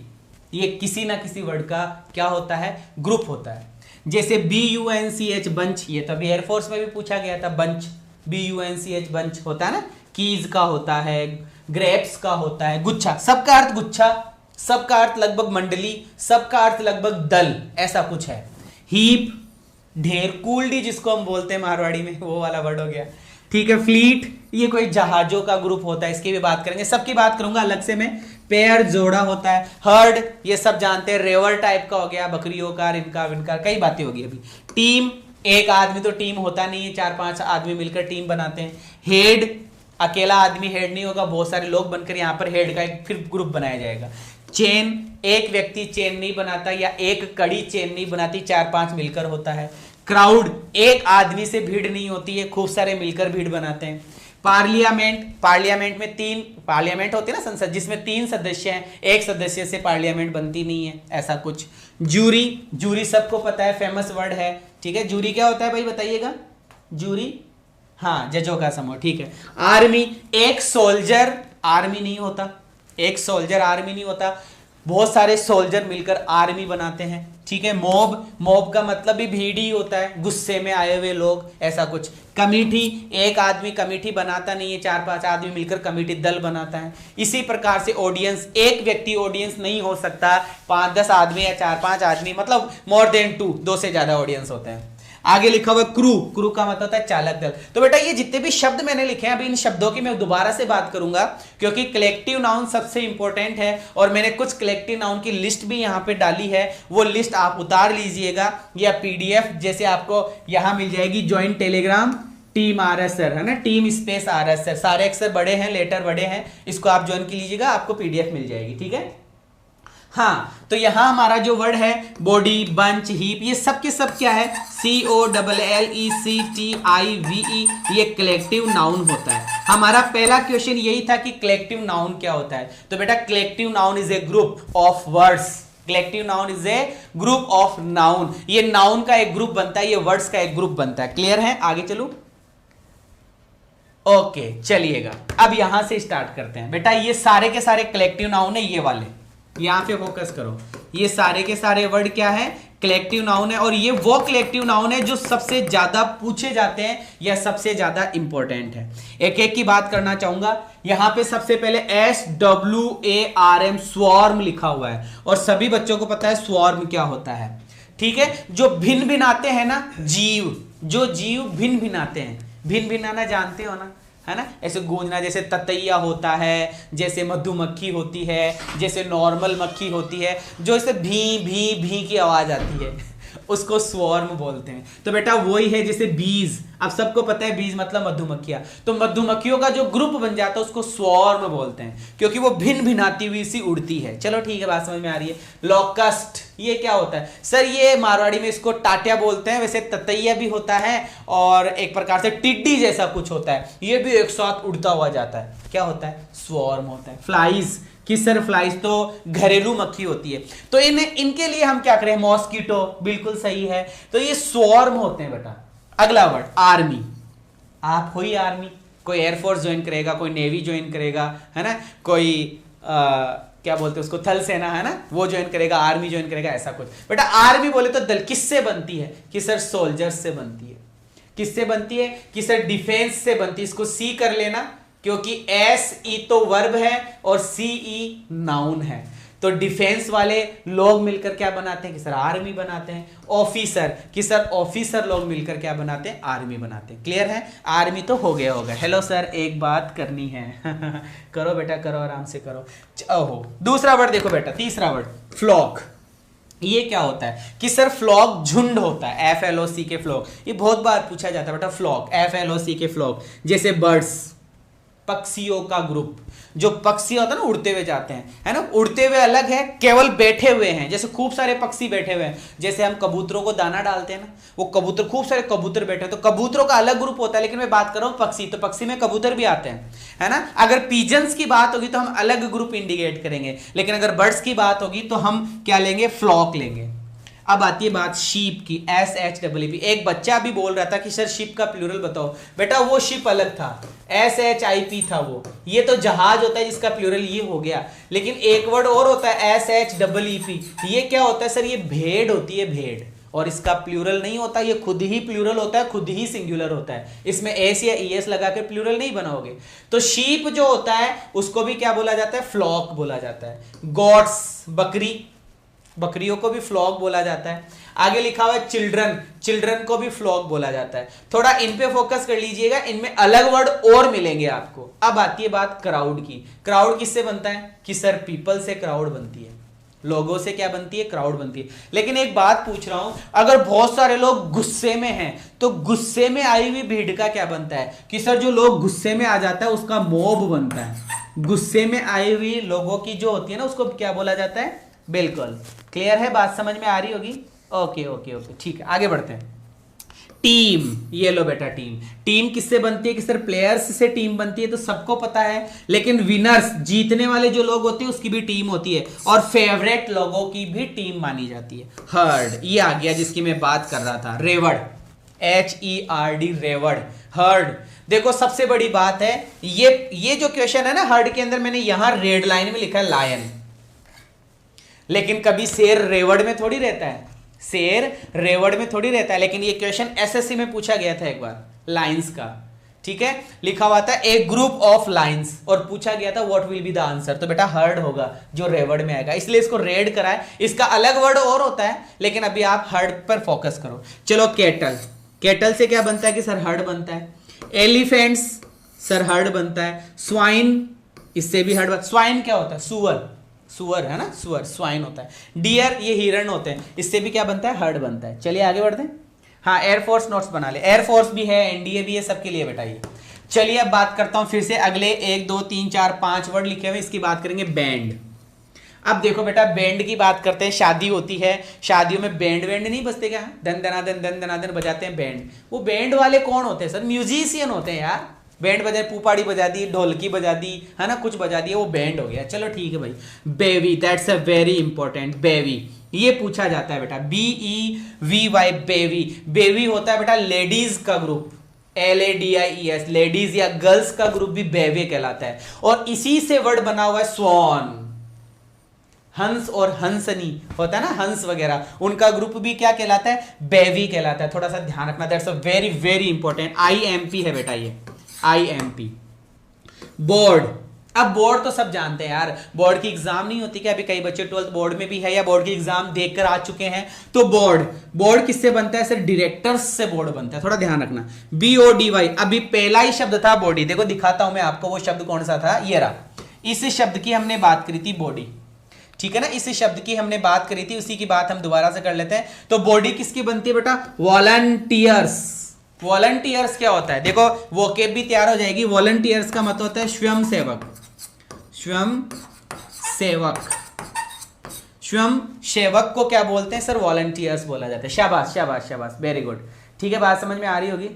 ये किसी ना किसी वर्ड का क्या होता है, ग्रुप होता है। जैसे BUNCH बंच, ये तो अभी एयरफोर्स में भी पूछा गया था, बंच, BUNCH बंच होता है ना। कीज का होता है, ग्रेप्स का होता है, गुच्छा, सबका अर्थ गुच्छा, सबका अर्थ लगभग मंडली, सबका अर्थ लगभग दल, ऐसा कुछ है। हीप, ढेर, कूल्डी जिसको हम बोलते हैं मारवाड़ी में, वो वाला वर्ड हो गया, ठीक है। फ्लीट, ये कोई जहाजों का ग्रुप होता है, इसकी भी बात करेंगे, सबकी बात करूंगा अलग से मैं। पेयर, जोड़ा होता है। हर्ड, ये सब जानते हैं, रेवर टाइप का हो गया, बकरियों का, इनका विनका, कई बातें होगी अभी। टीम, एक आदमी तो टीम होता नहीं है, 4-5 आदमी मिलकर टीम बनाते हैं। हेड, अकेला आदमी हेड नहीं होगा, बहुत सारे लोग बनकर यहाँ पर हेड का एक फिर ग्रुप बनाया जाएगा। चेन, एक व्यक्ति चेन नहीं बनाता या एक कड़ी चेन नहीं बनाती, 4-5 मिलकर होता है। क्राउड, एक आदमी से भीड़ नहीं होती है, खूब सारे मिलकर भीड़ बनाते हैं। पार्लियामेंट, पार्लियामेंट में 3 पार्लियामेंट होती है ना, संसद, जिसमें 3 सदस्य हैं, एक सदस्य से पार्लियामेंट बनती नहीं है, ऐसा कुछ। जूरी, जूरी सबको पता है, फेमस वर्ड है, ठीक है। जूरी क्या होता है भाई बताइएगा? जूरी, हाँ, जजों का समूह, ठीक है। आर्मी, एक सोल्जर आर्मी नहीं होता, एक सोल्जर आर्मी नहीं होता, बहुत सारे सोल्जर मिलकर आर्मी बनाते हैं, ठीक है। मॉब, मॉब का मतलब भी भीड़ ही होता है, गुस्से में आए हुए लोग, ऐसा कुछ। कमेटी, एक आदमी कमेटी बनाता नहीं है, 4-5 आदमी मिलकर कमेटी दल बनाता है। इसी प्रकार से ऑडियंस, एक व्यक्ति ऑडियंस नहीं हो सकता, 5-10 आदमी या 4-5 आदमी, मतलब मोर देन 2 से ज्यादा ऑडियंस होते हैं। आगे लिखा हुआ क्रू, क्रू का मतलब होता है चालक दल। तो बेटा ये जितने भी शब्द मैंने लिखे हैं, अभी इन शब्दों की मैं दोबारा से बात करूंगा, क्योंकि कलेक्टिव नाउन सबसे इंपॉर्टेंट है, और मैंने कुछ कलेक्टिव नाउन की लिस्ट भी यहां पे डाली है, वो लिस्ट आप उतार लीजिएगा, या पीडीएफ जैसे आपको यहां मिल जाएगी, join Telegram team RS sir, है ना, टीम स्पेस RS सर, सारे अक्षर बड़े हैं, लेटर बड़े हैं, इसको आप ज्वाइन कर लीजिएगा, आपको पीडीएफ मिल जाएगी, ठीक है। हाँ, तो यहां हमारा जो वर्ड है बॉडी, बंच, हीप, ये सब के सब क्या है? COLLECTIVE, ये कलेक्टिव नाउन होता है। हमारा पहला क्वेश्चन यही था कि कलेक्टिव नाउन क्या होता है। तो बेटा collective noun is a group of words, collective noun is a group of noun, ये नाउन का एक ग्रुप बनता है, ये वर्ड्स का एक ग्रुप बनता है। क्लियर है? आगे चलो। ओके, चलिएगा अब यहां से स्टार्ट करते हैं। बेटा ये सारे के सारे कलेक्टिव नाउन है, ये वाले, यहां पे फोकस करो, ये सारे के सारे वर्ड क्या है? कलेक्टिव नाउन है, और ये वो कलेक्टिव नाउन है जो सबसे ज्यादा पूछे जाते हैं या सबसे ज्यादा इंपॉर्टेंट है। एक एक की बात करना चाहूंगा। यहां पे सबसे पहले SWARM, स्वॉर्म लिखा हुआ है, और सभी बच्चों को पता है स्वॉर्म क्या होता है, ठीक है। जो भिन्न भिन्न आते हैं ना जीव, जो जीव भिन्न भिन्न आते हैं, भिन्न भिन्न आना जानते हो ना, है ना, ऐसे गूंजना, जैसे ततैया होता है, जैसे मधुमक्खी होती है, जैसे नॉर्मल मक्खी होती है, जो ऐसे भी भी भी की आवाज आती है, उसको स्वॉर्म बोलते हैं। तो बेटा वही है जैसे बीज, अब सबको पता है बीज मतलब मधुमक्खियां, तो मधुमक्खियों का जो ग्रुप बन जाता है उसको स्वॉर्म बोलते हैं, क्योंकि वो भिन्न भिन्नाती हुई सी उड़ती है। चलो ठीक है, बात समझ में आ रही है। लॉकस्ट, ये क्या होता है? सर ये मारवाड़ी में इसको टाटिया बोलते हैं, वैसे ततैया भी होता है, और एक प्रकार से टिड्डी जैसा कुछ होता है, ये भी एक साथ उड़ता हुआ जाता है, क्या होता है? स्वॉर्म होता है। फ्लाइज, कि सर फ्लाइज तो घरेलू मक्खी होती है, तो इनके लिए हम क्या करें? मॉस्किटो, बिल्कुल सही है। तो ये स्वॉर्म होते हैं बेटा। अगला वर्ड आर्मी, आप हो ही आर्मी, कोई एयरफोर्स ज्वाइन करेगा, कोई नेवी ज्वाइन करेगा, है ना, कोई क्या बोलते हैं उसको, थल सेना, है ना, वो ज्वाइन करेगा, आर्मी ज्वाइन करेगा, ऐसा कुछ। बेटा आर्मी बोले तो दल किससे बनती है? कि सर सोल्जर्स से बनती है। किससे बनती है? कि सर डिफेंस से बनती है। इसको सी कर लेना, क्योंकि SE तो वर्ब है और CE नाउन है, तो डिफेंस वाले लोग मिलकर क्या बनाते हैं? कि सर आर्मी बनाते हैं। ऑफिसर, कि सर ऑफिसर लोग मिलकर क्या बनाते हैं? आर्मी बनाते हैं। क्लियर है? आर्मी तो हो गया होगा। हेलो सर, एक बात करनी है करो बेटा, करो, आराम से करो। ओहो, दूसरा वर्ड देखो बेटा, तीसरा वर्ड फ्लॉक। ये क्या होता है? कि सर फ्लॉक झुंड होता है, FLOC के फ्लॉक, ये बहुत बार पूछा जाता है बेटा, फ्लॉक, FLOC के फ्लॉक। जैसे बर्ड्स, पक्षियों का ग्रुप, जो पक्षी होता है ना उड़ते हुए जाते हैं, है ना, उड़ते हुए अलग है, केवल बैठे हुए हैं, जैसे खूब सारे पक्षी बैठे हुए हैं, जैसे हम कबूतरों को दाना डालते हैं ना, वो कबूतर, खूब सारे कबूतर बैठे हैं, तो कबूतरों का अलग ग्रुप होता है, लेकिन मैं बात कर रहा हूं पक्षी, तो पक्षी में कबूतर भी आते हैं, है ना। अगर पीजन्स की बात होगी तो हम अलग ग्रुप इंडिकेट करेंगे, लेकिन अगर बर्ड्स की बात होगी तो हम क्या लेंगे? फ्लॉक लेंगे। अब आती है बात शीप की, SHEEP। एक बच्चा भी बोल रहा था कि सर शीप का प्लूरल बताओ। बेटा वो शिप अलग था, SHIP था वो, ये तो जहाज होता है जिसका प्लूरल ये हो गया। लेकिन एक वर्ड और होता है SHEEP, ये क्या होता है सर? ये भेड़ होती है, भेड़, और इसका प्लूरल नहीं होता, ये खुद ही प्लूरल होता है, खुद ही सिंगुलर होता है, इसमें एस या ES लगा कर प्लूरल नहीं बनाओगे। तो शीप जो होता है उसको भी क्या बोला जाता है? फ्लॉक बोला जाता है। गॉड्स, बकरी, बकरियों को भी फ्लॉक बोला जाता है। आगे लिखा हुआ है चिल्ड्रन, चिल्ड्रन को भी फ्लॉक बोला जाता है। थोड़ा इन पे फोकस कर लीजिएगा, इनमें अलग वर्ड और मिलेंगे आपको। अब आती है बात क्राउड की। क्राउड किससे बनता है? कि सर पीपल से क्राउड बनती है, लोगों से क्या बनती है? क्राउड बनती है। लेकिन एक बात पूछ रहा हूं, अगर बहुत सारे लोग गुस्से में हैं तो गुस्से में आई हुई भीड़ का क्या बनता है? कि सर जो लोग गुस्से में आ जाता है उसका मॉब बनता है। गुस्से में आई हुई लोगों की जो होती है ना उसको क्या बोला जाता है? बिल्कुल क्लियर है, बात समझ में आ रही होगी। ओके ओके ओके ठीक है, आगे बढ़ते हैं। टीम, ये लो बेटा टीम। टीम किससे बनती है कि सर प्लेयर्स से टीम बनती है, तो सबको पता है। लेकिन विनर्स, जीतने वाले जो लोग होते हैं उसकी भी टीम होती है, और फेवरेट लोगों की भी टीम मानी जाती है। हर्ड, ये आ गया जिसकी मैं बात कर रहा था, रेवड़, HERD, रेवड़, हर्ड। देखो सबसे बड़ी बात है, ये जो क्वेश्चन है ना हर्ड के अंदर, मैंने यहां रेड लाइन में लिखा है लायन, लेकिन कभी शेर रेवड़ में थोड़ी रहता है, शेर रेवड़ में थोड़ी रहता है। लेकिन ये क्वेश्चन SSC में पूछा गया था एक बार, लाइंस का, ठीक है, लिखा हुआ था ए ग्रुप ऑफ लाइंस, और पूछा गया था what will be the answer, तो बेटा हर्ड होगा जो रेवड़ में आएगा, इसलिए इसको रेड करा है। इसका अलग वर्ड और होता है, लेकिन अभी आप हर्ड पर फोकस करो। चलो कैटल, कैटल से क्या बनता है कि सर हर्ड बनता है। एलिफेंट्स, सर हर्ड बनता है। स्वाइन, इससे भी हर्ड, स्वाइन क्या होता है? सुअर, सुअर है ना, सुअर, स्वाइन होता है। डियर, ये हिरण होते हैं, इससे भी क्या बनता है? हर्ड बनता है। चलिए आगे बढ़ते हैं। हाँ, एयरफोर्स नोट्स बना ले, एयरफोर्स भी है, NDA भी है, सबके लिए बेटा ये। चलिए अब बात करता हूं फिर से, अगले 1 2 3 4 5 वर्ड लिखे हुए, इसकी बात करेंगे। बैंड। अब देखो बेटा, बैंड की बात करते हैं, शादी होती है, शादियों में बैंड वैंड नहीं बजते क्या? धन धनाधन बजाते हैं बैंड। वो बैंड वाले कौन होते हैं सर? म्यूजिशियन होते हैं यार। बैंड बजाए, पुपाड़ी बजा दी, ढोलकी बजा दी, है ना, कुछ बजा दिया, वो बैंड हो गया। चलो ठीक है भाई। बेवी, दैट्स अ वेरी इंपॉर्टेंट। बेवी, ये पूछा जाता है बेटा, BEVY, बेवी। बेवी होता है बेटा लेडीज का ग्रुप, LADIES, लेडीज या गर्ल्स का ग्रुप भी बेवे कहलाता है। और इसी से वर्ड बना हुआ है स्वॉन, हंस और हंसनी होता है ना, हंस वगैरह, उनका ग्रुप भी क्या कहलाता है? बेवी कहलाता है। थोड़ा सा ध्यान रखना, that's a very very important. IMP है बेटा ये, IMP। बोर्ड, अब बोर्ड तो सब जानते हैं यार, बोर्ड की एग्जाम नहीं होती क्या? अभी कई बच्चे 12th बोर्ड में भी है या बोर्ड की एग्जाम देकर आ चुके हैं। तो बोर्ड, बोर्ड किससे बनता है सर? डायरेक्टर्स से बोर्ड बनता है, थोड़ा ध्यान रखना। BODY, अभी पहला ही शब्द था बॉडी, देखो दिखाता हूं मैं आपको वो शब्द कौन सा था, ये रहा। इस शब्द की हमने बात करी थी, बॉडी, ठीक है ना, इस शब्द की हमने बात करी थी, उसी की बात हम दोबारा से कर लेते हैं। तो बॉडी किसकी बनती है बेटा? वॉलंटियर्स। वॉलंटियर्स क्या होता है? देखो वोकेब भी तैयार हो जाएगी। वॉलंटियर्स का मतलब होता है स्वयं सेवक, स्वयं सेवक। स्वयं सेवक को क्या बोलते हैं सर? वॉलंटियर्स बोला जाता है। शाबाश शाबाश शाबाश, वेरी गुड, ठीक है, बात समझ में आ रही होगी।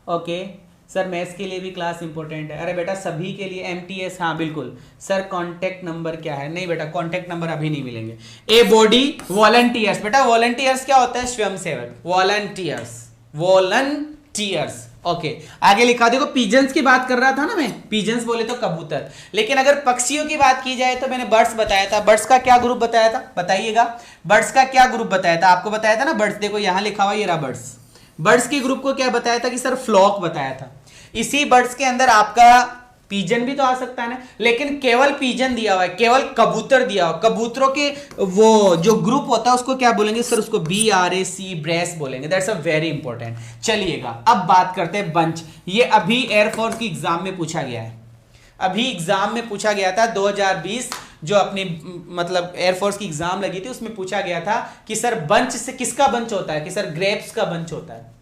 ओके सर, मैथ्स के लिए भी क्लास इंपॉर्टेंट है। अरे बेटा सभी के लिए, MTS, हाँ बिल्कुल सर। कॉन्टेक्ट नंबर क्या है? नहीं बेटा, कॉन्टेक्ट नंबर अभी नहीं मिलेंगे। ए बॉडी, वॉलंटियर्स, बेटा वॉलंटियर्स क्या होता है? स्वयं सेवक, वॉलंटियर्स, वॉलंटियर्स। ओके, आगे लिखा, देखो पिजन्स की बात कर रहा था ना मैं, पिजन्स बोले तो कबूतर, लेकिन अगर पक्षियों की बात की जाए तो मैंने बर्ड्स बताया था। बर्ड्स का क्या ग्रुप बताया था? बताइएगा, बर्ड्स का क्या ग्रुप बताया था? आपको बताया था ना बर्ड्स, देखो यहां लिखा हुआ, ये रहा बर्ड्स। बर्ड्स के ग्रुप को क्या बताया था कि सर फ्लॉक बताया था। इसी बर्ड्स के अंदर आपका पिजन भी तो आ सकता है ना, लेकिन केवल पिजन दिया हुआ है, केवल कबूतर दिया हुआ। कबूतरों के वो जो ग्रुप होता है उसको क्या बोलेंगे सर? उसको BRAC, ब्रेस बोलेंगे। That's a very important. चलिएगा अब बात करते हैं बंच। ये अभी एयरफोर्स की एग्जाम में पूछा गया है, अभी एग्जाम में पूछा गया था 2020, जो अपनी मतलब एयरफोर्स की एग्जाम लगी थी उसमें पूछा गया था कि सर बंच से किसका बंच होता है? कि सर ग्रेप्स का बंच होता है,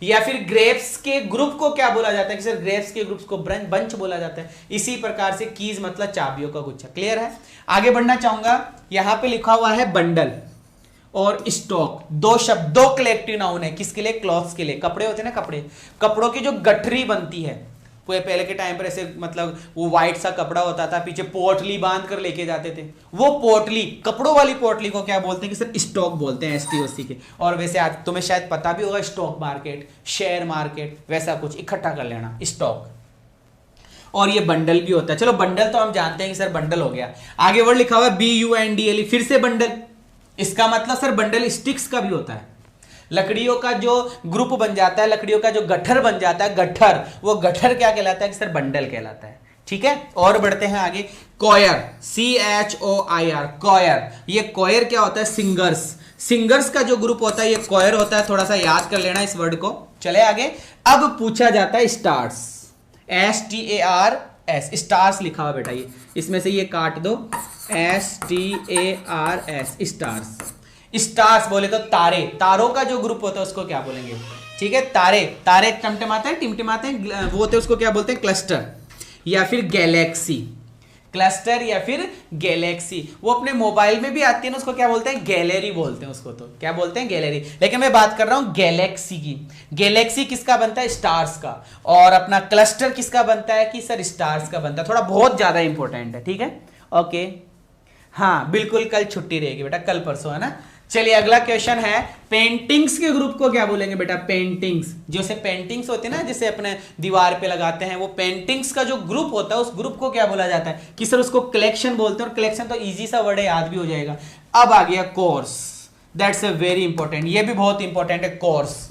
या फिर ग्रेप्स के ग्रुप को क्या बोला जाता है? कि सर ग्रेप्स के ग्रुप्स को बंच बोला जाता है। इसी प्रकार से कीज मतलब चाबियों का गुच्छा। क्लियर है? आगे बढ़ना चाहूंगा। यहां पे लिखा हुआ है बंडल और स्टॉक, दो शब्द, दो कलेक्टिव नाउन है। किसके लिए? क्लॉथ्स के लिए। कपड़े होते हैं ना, कपड़े, कपड़ों की जो गठरी बनती है, पहले के टाइम पर ऐसे मतलब वो व्हाइट सा कपड़ा होता था, पीछे पोटली बांध कर लेके जाते थे, वो पोटली, कपड़ों वाली पोटली को क्या बोलते हैं? कि सर स्टॉक बोलते हैं, STOC के। और वैसे आज तुम्हें शायद पता भी होगा, स्टॉक मार्केट, शेयर मार्केट, वैसा कुछ इकट्ठा कर लेना, स्टॉक। और ये बंडल भी होता है। चलो बंडल तो हम जानते हैं कि सर बंडल हो गया। आगे वर्ड लिखा हुआ है BUNDLE, फिर से बंडल। इसका मतलब सर बंडल स्टिक्स का भी होता है। लकड़ियों का जो ग्रुप बन जाता है, लकड़ियों का जो गट्ठर बन जाता है, गट्ठर, वो गट्ठर क्या कहलाता है? कि सर बंडल कहलाता है। ठीक है, और बढ़ते हैं आगे। Coir, CHOIR, coir. ये कॉयर क्या होता है? सिंगर्स। सिंगर्स का जो ग्रुप होता है ये कॉयर होता है। थोड़ा सा याद कर लेना इस वर्ड को। चले आगे। अब पूछा जाता है स्टार्स, STARS, स्टार्स लिखा हुआ बेटा, ये इसमें से ये काट दो, STARS, स्टार्स। स्टार्स बोले तो तारे, तारों का जो ग्रुप होता है उसको क्या बोलेंगे? ठीक है, तारे, तारे टमटमाते हैं, टिमटिमाते हैं, वो होते हैं, उसको क्या बोलते हैं? क्लस्टर। या फिर गैलेक्सी, क्लस्टर या फिर गैलेक्सी। वो अपने मोबाइल में भी आती है ना, उसको क्या बोलते हैं, गैलरी बोलते हैं उसको, तो क्या बोलते हैं, गैलरी। लेकिन मैं बात कर रहा हूं गैलेक्सी की। गैलेक्सी किसका बनता है, स्टार्स का। और अपना क्लस्टर किसका बनता है कि सर स्टार्स का बनता है। थोड़ा बहुत ज्यादा इंपॉर्टेंट है, ठीक है, ओके। हाँ बिल्कुल, कल छुट्टी रहेगी बेटा, कल परसों, है ना। चलिए अगला क्वेश्चन है, पेंटिंग्स के ग्रुप को क्या बोलेंगे बेटा, पेंटिंग्स। जैसे पेंटिंग्स होते हैं ना, जैसे अपने दीवार पे लगाते हैं, वो पेंटिंग्स का जो ग्रुप होता है उस ग्रुप को क्या बोला जाता है कि सर उसको कलेक्शन बोलते हैं। और कलेक्शन तो इजी सा वर्ड है, याद भी हो जाएगा। अब आ गया course, that's a very important, ये भी बहुत इंपॉर्टेंट है। कोर्स,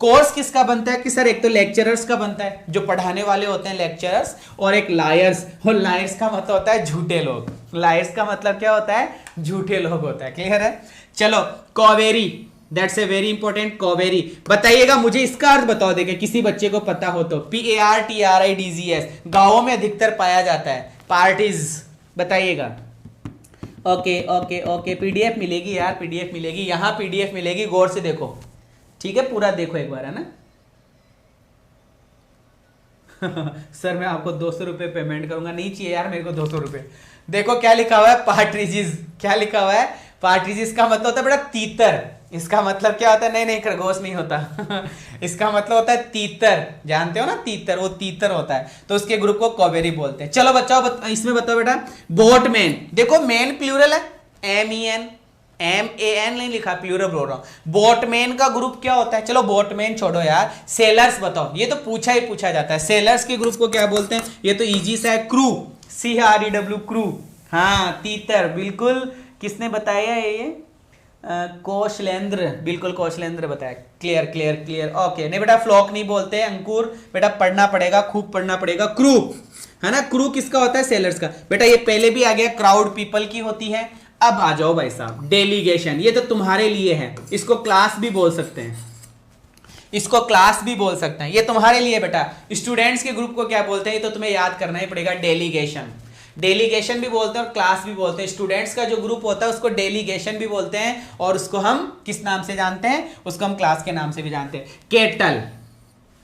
कोर्स किसका बनता है कि सर एक तो लेक्चरर्स का बनता है, जो पढ़ाने वाले होते हैं लेक्चरर्स, और एक लायर्स। और लायर्स का मतलब होता है झूठे लोग। लायर्स का मतलब क्या होता है, झूठे लोग होता है, क्लियर है। चलो कॉवेरी, दैट्स ए वेरी इंपॉर्टेंट, कॉवेरी। बताइएगा मुझे इसका अर्थ बताओ, देखे किसी बच्चे को पता हो तो। PARTRIDGS, गांवों में अधिकतर पाया जाता है। पार्टीज, बताइएगा। ओके ओके ओके, पीडीएफ मिलेगी यार, पीडीएफ मिलेगी, यहां पीडीएफ मिलेगी, गौर से देखो, ठीक है, पूरा देखो एक बार, है ना। सर मैं आपको 200 रुपए पेमेंट करूंगा, नहीं चाहिए यार मेरे को 200 रुपए। देखो क्या लिखा हुआ है, पार्ट्रिजिज। क्या लिखा हुआ है, पार्ट्रिजिज का मतलब होता है बेटा तीतर। इसका मतलब क्या होता है, नहीं नहीं खरगोश नहीं होता। इसका मतलब होता है तीतर, जानते हो ना तीतर, वो तीतर होता है। तो उसके ग्रुप को कॉवेरी बोलते हैं। चलो बच्चों इसमें बताओ बेटा, बोटमैन। देखो मैन प्लूरल है, MEN, MAN नहीं लिखा, प्लूरल बोल रहा हूं। बोटमैन का ग्रुप क्या होता है, चलो बोटमैन छोड़ो यार, सेलर्स बताओ। ये तो पूछा ही पूछा जाता है, सेलर्स के ग्रुप को क्या बोलते हैं, ये तो इजी सा है, क्रू, CREW, क्रू। हाँ तीतर, बिल्कुल, किसने बताया ये कौशलेंद्र, बिल्कुल कौशलेंद्र बताया। Clear clear clear, okay. नहीं बेटा फ्लॉक नहीं बोलते, अंकुर बेटा पढ़ना पड़ेगा, खूब पढ़ना पड़ेगा। क्रू, है ना, क्रू किसका होता है, सेलर्स का। बेटा ये पहले भी आ गया, क्राउड पीपल की होती है। अब आ जाओ भाई साहब, डेलीगेशन, ये तो तुम्हारे लिए है, इसको क्लास भी बोल सकते हैं, इसको क्लास भी बोल सकते हैं, ये तुम्हारे लिए बेटा। स्टूडेंट्स के ग्रुप को क्या बोलते हैं, ये तो तुम्हें याद करना ही पड़ेगा, डेलीगेशन। डेलीगेशन भी बोलते हैं और क्लास भी बोलते हैं। स्टूडेंट्स का जो ग्रुप होता है उसको डेलीगेशन भी बोलते हैं, और उसको हम किस नाम से जानते हैं, उसको हम क्लास के नाम से भी जानते हैं। केटल,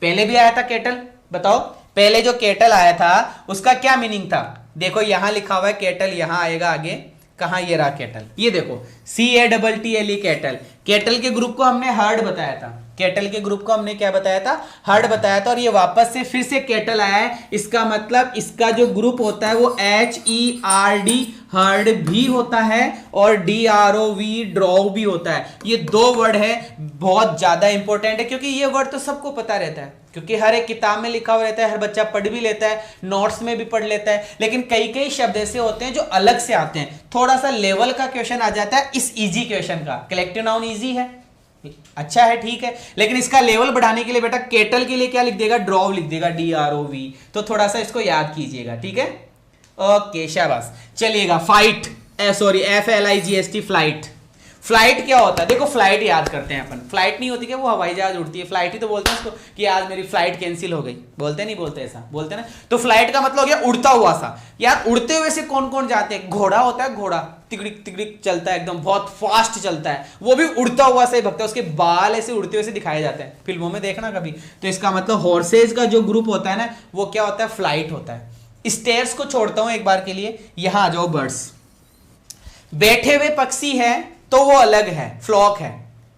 पहले भी आया था केटल, बताओ पहले जो केटल आया था उसका क्या मीनिंग था। देखो यहां लिखा हुआ है केटल, यहां आएगा आगे, कहां, ये रहा केटल, ये देखो CATTLE, केटल। केटल के ग्रुप को हमने हर्ड बताया था, केटल के ग्रुप को हमने क्या बताया था, हर्ड बताया था। और ये वापस से फिर से केटल आया है, इसका मतलब इसका जो ग्रुप होता है वो HERD, हर्ड भी होता है, और DROV, ड्रॉ भी होता है। ये दो वर्ड है, बहुत ज्यादा इंपॉर्टेंट है, क्योंकि ये वर्ड तो सबको पता रहता है, क्योंकि हर एक किताब में लिखा हुआ रहता है, हर बच्चा पढ़ भी लेता है, नोट्स में भी पढ़ लेता है। लेकिन कई कई शब्द ऐसे होते हैं जो अलग से आते हैं, थोड़ा सा लेवल का क्वेश्चन आ जाता है इस इजी क्वेश्चन का। कलेक्टिव नाउन इजी है, अच्छा है, ठीक है, लेकिन इसका लेवल बढ़ाने के लिए बेटा केटल के लिए क्या लिख देगा, ड्रॉव लिख देगा, DROV। तो थोड़ा सा इसको याद कीजिएगा, ठीक है, ओके शाबाश। चलिएगा fight, sorry FLIGHT, flight. Flight क्या होता है, देखो फ्लाइट याद करते हैं अपन, फ्लाइट नहीं होती क्या, वो हवाई जहाज उड़ती है, फ्लाइट ही तो बोलते हैं उसको, कि आज मेरी फ्लाइट कैंसिल हो गई, बोलते नहीं बोलते, ऐसा बोलते ना। तो फ्लाइट का मतलब हो गया उड़ता हुआ सा। यार उड़ते हुए से कौन कौन जाते हैं, घोड़ा होता है, घोड़ा तिगड़िक तिगड़िक चलता है, एकदम बहुत फास्ट चलता है, वो भी उड़ता हुआ से भगता है, उसके बाल ऐसे उड़ते हुए से दिखाए जाते हैं, फिल्मों में देखना कभी। तो इसका मतलब हॉर्सेज का जो ग्रुप होता है ना, वो क्या होता है, फ्लाइट होता है। स्टेयर्स को छोड़ता हूं एक बार के लिए, यहां आ जाओ, बर्ड्स। बैठे हुए पक्षी है तो वो अलग है, फ्लॉक है,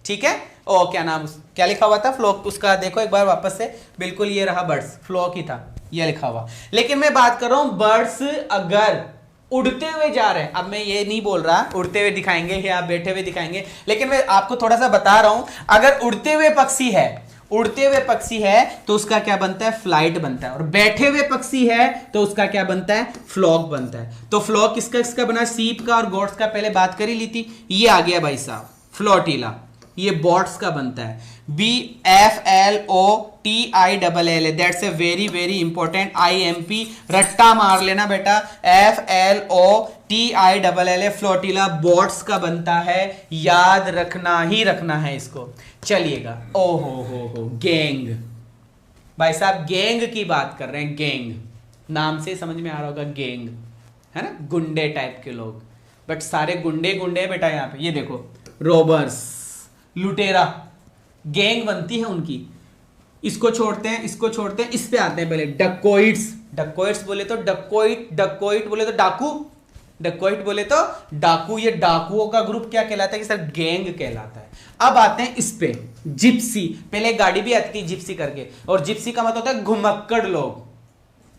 ठीक है। ओ क्या नाम, क्या लिखा हुआ था, फ्लॉक, उसका देखो एक बार वापस से, बिल्कुल ये रहा बर्ड्स, फ्लॉक ही था ये लिखा हुआ। लेकिन मैं बात कर रहा हूं बर्ड्स अगर उड़ते हुए जा रहे हैं, अब मैं ये नहीं बोल रहा उड़ते हुए दिखाएंगे या बैठे हुए दिखाएंगे, लेकिन मैं आपको थोड़ा सा बता रहा हूं, अगर उड़ते हुए पक्षी है, उड़ते हुए पक्षी है तो उसका क्या बनता है, फ्लाइट बनता है, और बैठे हुए पक्षी है तो उसका क्या बनता है, फ्लॉक बनता है। तो फ्लॉक किसका बना, सीप का और गोट्स का, पहले बात कर ही ली थी, ये आ गया भाई साहब फ्लोटीला, ये बॉट्स का बनता है, BFLOTILL, that's a very very important, IMP रट्टा मार लेना बेटा, FLOTILL, फ्लोटीला बॉट्स का बनता है, याद रखना ही रखना है इसको। चलिएगा, हो गैंग, भाई साहब गैंग की बात कर रहे हैं, गैंग नाम से समझ में आ रहा होगा, गैंग है ना, गुंडे टाइप के लोग, बट सारे गुंडे गुंडे बेटा। यहाँ पे ये देखो, रॉबर्स, लुटेरा, गैंग बनती है उनकी। इसको छोड़ते हैं, इसको छोड़ते हैं, इस पे आते हैं पहले, डकोइट्स, डकोइट्स बोले तो डकोइट, डकोइट बोले तो डाकू, डकोइट बोले तो डाकू। ये डाकुओं का ग्रुप क्या कहलाता है कि सर गैंग कहलाता है। अब आते हैं इस पे, जिप्सी। पहले एक गाड़ी भी आती थी जिप्सी करके, और जिप्सी का मतलब होता है घुमक्कड़ लोग,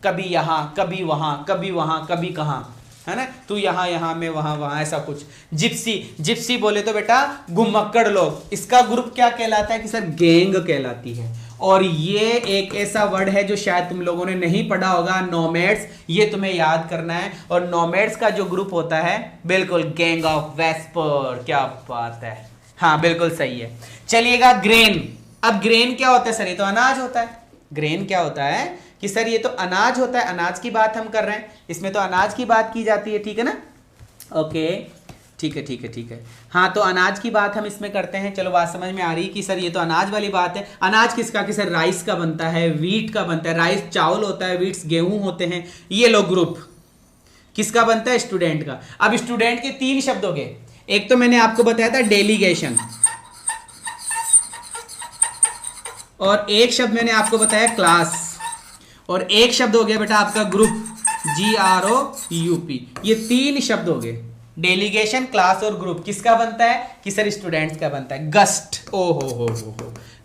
कभी यहां कभी वहां कभी वहां कभी कहां, है ना, तू यहां यहां मैं वहां वहां, ऐसा कुछ। जिप्सी, जिप्सी बोले तो बेटा घुमक्कड़ लोग। इसका ग्रुप क्या कहलाता है कि सर गैंग कहलाती है। और ये एक ऐसा वर्ड है जो शायद तुम लोगों ने नहीं पढ़ा होगा, नोमैड्स, ये तुम्हें याद करना है। और नोमैड्स का जो ग्रुप होता है बिल्कुल गैंग ऑफ वेस्पर। क्या बात है, हाँ बिल्कुल सही है। चलिएगा ग्रेन। अब ग्रेन क्या होता है सर? ये तो अनाज होता है। ग्रेन क्या होता है कि सर ये तो अनाज होता है, अनाज की बात हम कर रहे हैं, इसमें तो अनाज की बात की जाती है, ठीक है ना। ओके ठीक है ठीक है ठीक है, हाँ तो अनाज की बात हम इसमें करते हैं। चलो बात समझ में आ रही कि सर ये तो अनाज वाली बात है। अनाज किसका? कि सर राइस का बनता है, वीट का बनता है। राइस चावल होता है, वीट्स गेहूं होते हैं। ये लो ग्रुप किसका बनता है? स्टूडेंट का। अब स्टूडेंट के तीन शब्द हो गए। एक तो मैंने आपको बताया था डेलीगेशन, और एक शब्द मैंने आपको बताया क्लास, और एक शब्द हो गया बेटा आपका ग्रुप, GROUP। ये तीन शब्द हो गए, डेलीगेशन, क्लास और ग्रुप। किसका बनता है? कि सर स्टूडेंट्स का बनता है। गस्ट, ओ हो